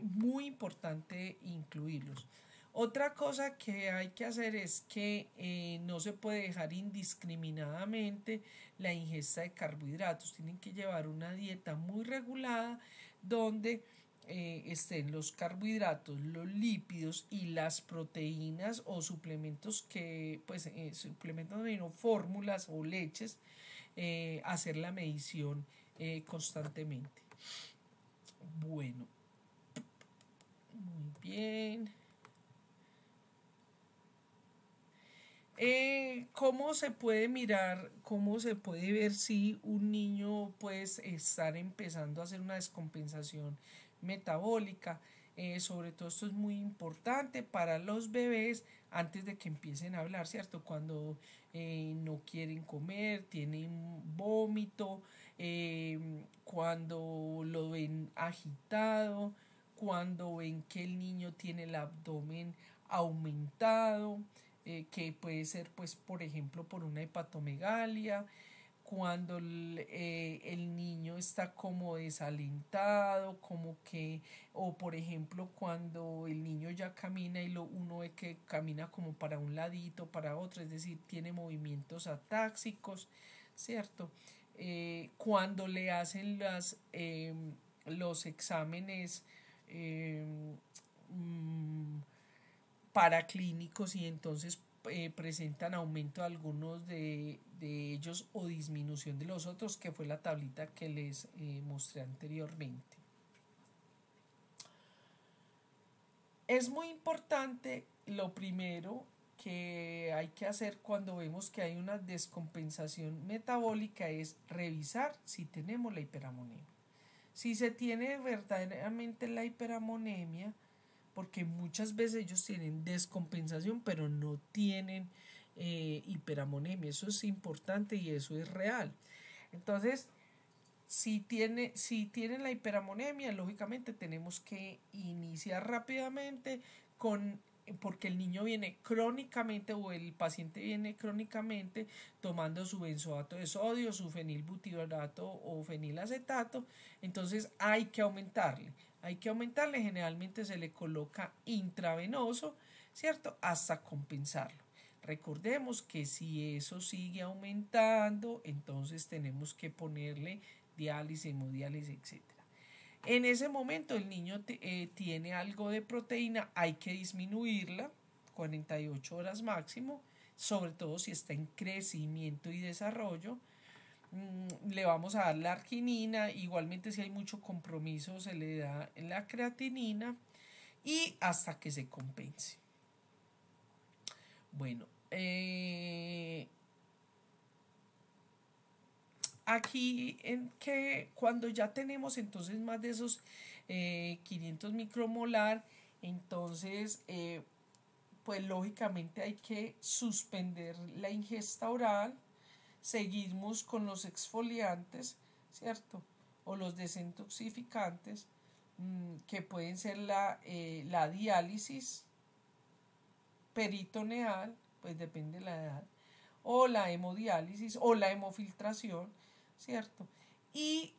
muy importante incluirlos. Otra cosa que hay que hacer es que no se puede dejar indiscriminadamente la ingesta de carbohidratos. Tienen que llevar una dieta muy regulada donde estén los carbohidratos, los lípidos y las proteínas o suplementos suplementos o fórmulas o leches, hacer la medición constantemente. Bueno, muy bien. ¿Cómo se puede mirar, cómo se puede ver si un niño puede estar empezando a hacer una descompensación metabólica? Sobre todo esto es muy importante para los bebés antes de que empiecen a hablar, ¿cierto? Cuando no quieren comer, tienen vómito, cuando lo ven agitado, cuando ven que el niño tiene el abdomen aumentado, que puede ser pues por ejemplo por una hepatomegalia, cuando el niño está como desalentado, como que, o por ejemplo cuando el niño ya camina y uno ve que camina como para un ladito, para otro, es decir, tiene movimientos atáxicos, ¿cierto? Cuando le hacen los exámenes paraclínicos y entonces presentan aumento de algunos de ellos o disminución de los otros, que fue la tablita que les mostré anteriormente. Es muy importante lo primero que hay que hacer cuando vemos que hay una descompensación metabólica es revisar si tenemos la hiperamonemia. Si se tiene verdaderamente la hiperamonemia, porque muchas veces ellos tienen descompensación pero no tienen hiperamonemia, eso es importante y eso es real. Entonces, si tienen la hiperamonemia, lógicamente tenemos que iniciar rápidamente porque el niño viene crónicamente o el paciente viene crónicamente tomando su benzoato de sodio, su fenilbutirato o fenilacetato, entonces hay que aumentarle, generalmente se le coloca intravenoso, ¿cierto? Hasta compensarlo. Recordemos que si eso sigue aumentando, entonces tenemos que ponerle diálisis, hemodiálisis, etc. En ese momento el niño tiene algo de proteína, hay que disminuirla, 48 horas máximo, sobre todo si está en crecimiento y desarrollo. Le vamos a dar la arginina, igualmente si hay mucho compromiso se le da la creatinina y hasta que se compense. Bueno, aquí en que cuando ya tenemos entonces más de esos 500 micromolar, entonces pues lógicamente hay que suspender la ingesta oral, seguimos con los exfoliantes, ¿cierto? O los desintoxicantes, que pueden ser la diálisis peritoneal, pues depende de la edad, o la hemodiálisis o la hemofiltración, ¿cierto? Y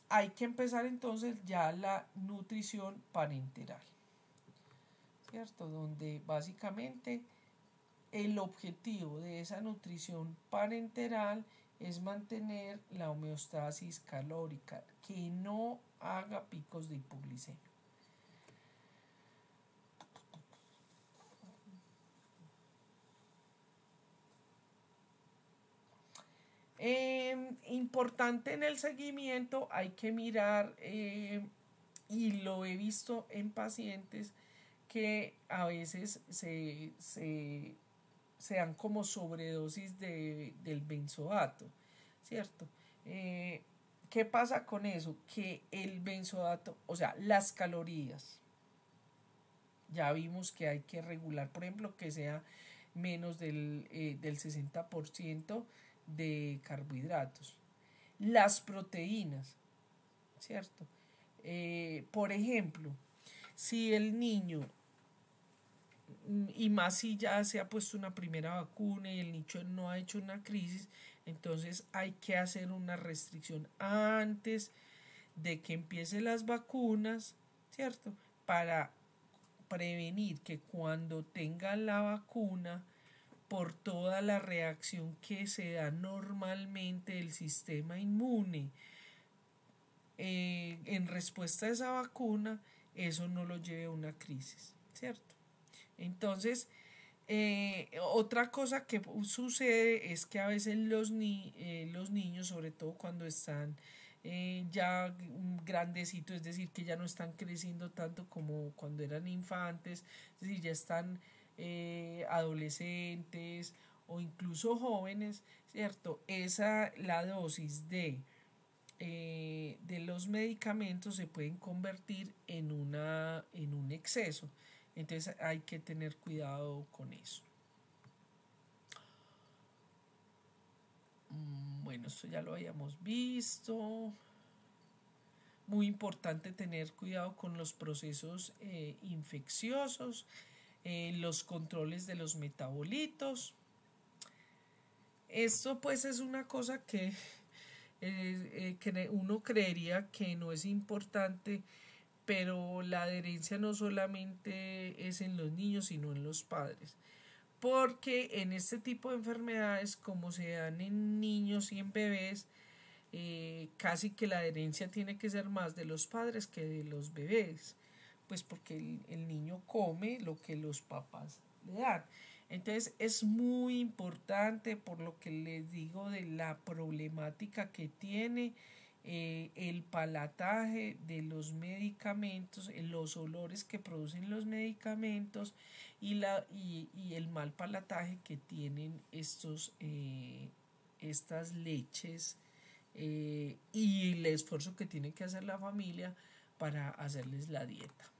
hay que empezar entonces ya la nutrición parenteral, ¿cierto? Donde básicamente el objetivo de esa nutrición parenteral es mantener la homeostasis calórica, que no haga picos de hipoglicemia. Importante en el seguimiento, hay que mirar, y lo he visto en pacientes que a veces se dan como sobredosis del benzoato, ¿cierto? ¿Qué pasa con eso? Que el benzoato, o sea, las calorías, ya vimos que hay que regular, por ejemplo, que sea menos del 60% de carbohidratos. Las proteínas, ¿cierto? Por ejemplo, si el niño, y más si ya se ha puesto una primera vacuna y el niño no ha hecho una crisis, entonces hay que hacer una restricción antes de que empiecen las vacunas, ¿cierto? Para prevenir que cuando tengan la vacuna, por toda la reacción que se da normalmente del sistema inmune en respuesta a esa vacuna, eso no lo lleve a una crisis, ¿cierto? Entonces, otra cosa que sucede es que a veces los niños, sobre todo cuando están ya grandecitos, es decir, que ya no están creciendo tanto como cuando eran infantes, es decir, ya están adolescentes o incluso jóvenes, ¿cierto? La dosis de los medicamentos se pueden convertir en un exceso. Entonces hay que tener cuidado con eso. Bueno, esto ya lo habíamos visto. Muy importante tener cuidado con los procesos infecciosos, los controles de los metabolitos. Esto pues es una cosa que uno creería que no es importante, pero la adherencia no solamente es en los niños, sino en los padres. Porque en este tipo de enfermedades, como se dan en niños y en bebés, casi que la adherencia tiene que ser más de los padres que de los bebés, pues porque el niño come lo que los papás le dan. Entonces es muy importante, por lo que les digo, de la problemática que tiene el palataje de los medicamentos, los olores que producen los medicamentos y el mal palataje que tienen estas leches, y el esfuerzo que tiene que hacer la familia para hacerles la dieta.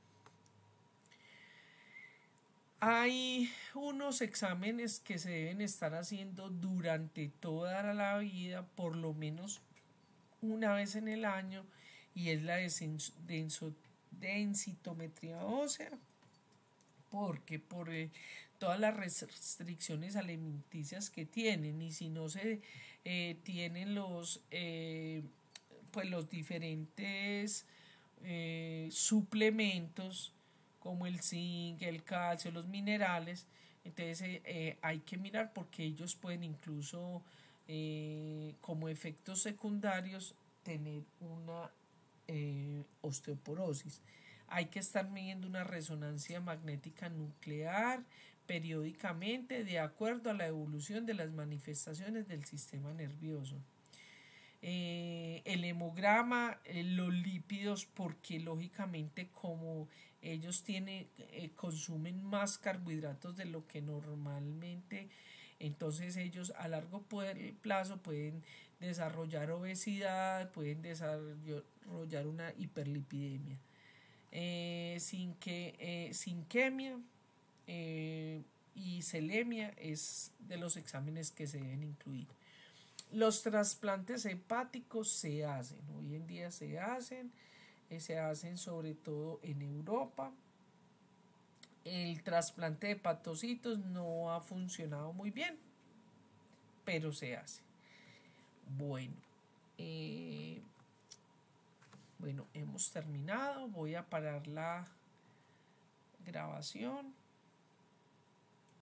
Hay unos exámenes que se deben estar haciendo durante toda la vida, por lo menos una vez en el año, y es la densitometría ósea, porque por todas las restricciones alimenticias que tienen, y si no se tienen pues los diferentes suplementos como el zinc, el calcio, los minerales, entonces hay que mirar porque ellos pueden incluso como efectos secundarios tener una osteoporosis. Hay que estar midiendo una resonancia magnética nuclear periódicamente de acuerdo a la evolución de las manifestaciones del sistema nervioso. El hemograma, los lípidos, porque lógicamente como ellos consumen más carbohidratos de lo que normalmente, entonces ellos a largo plazo pueden desarrollar obesidad, pueden desarrollar una hiperlipidemia. Sinquemia y celemia es de los exámenes que se deben incluir. Los trasplantes hepáticos se hacen, hoy en día se hacen sobre todo en Europa. El trasplante de hepatocitos no ha funcionado muy bien, pero se hace. Bueno, hemos terminado. Voy a parar la grabación.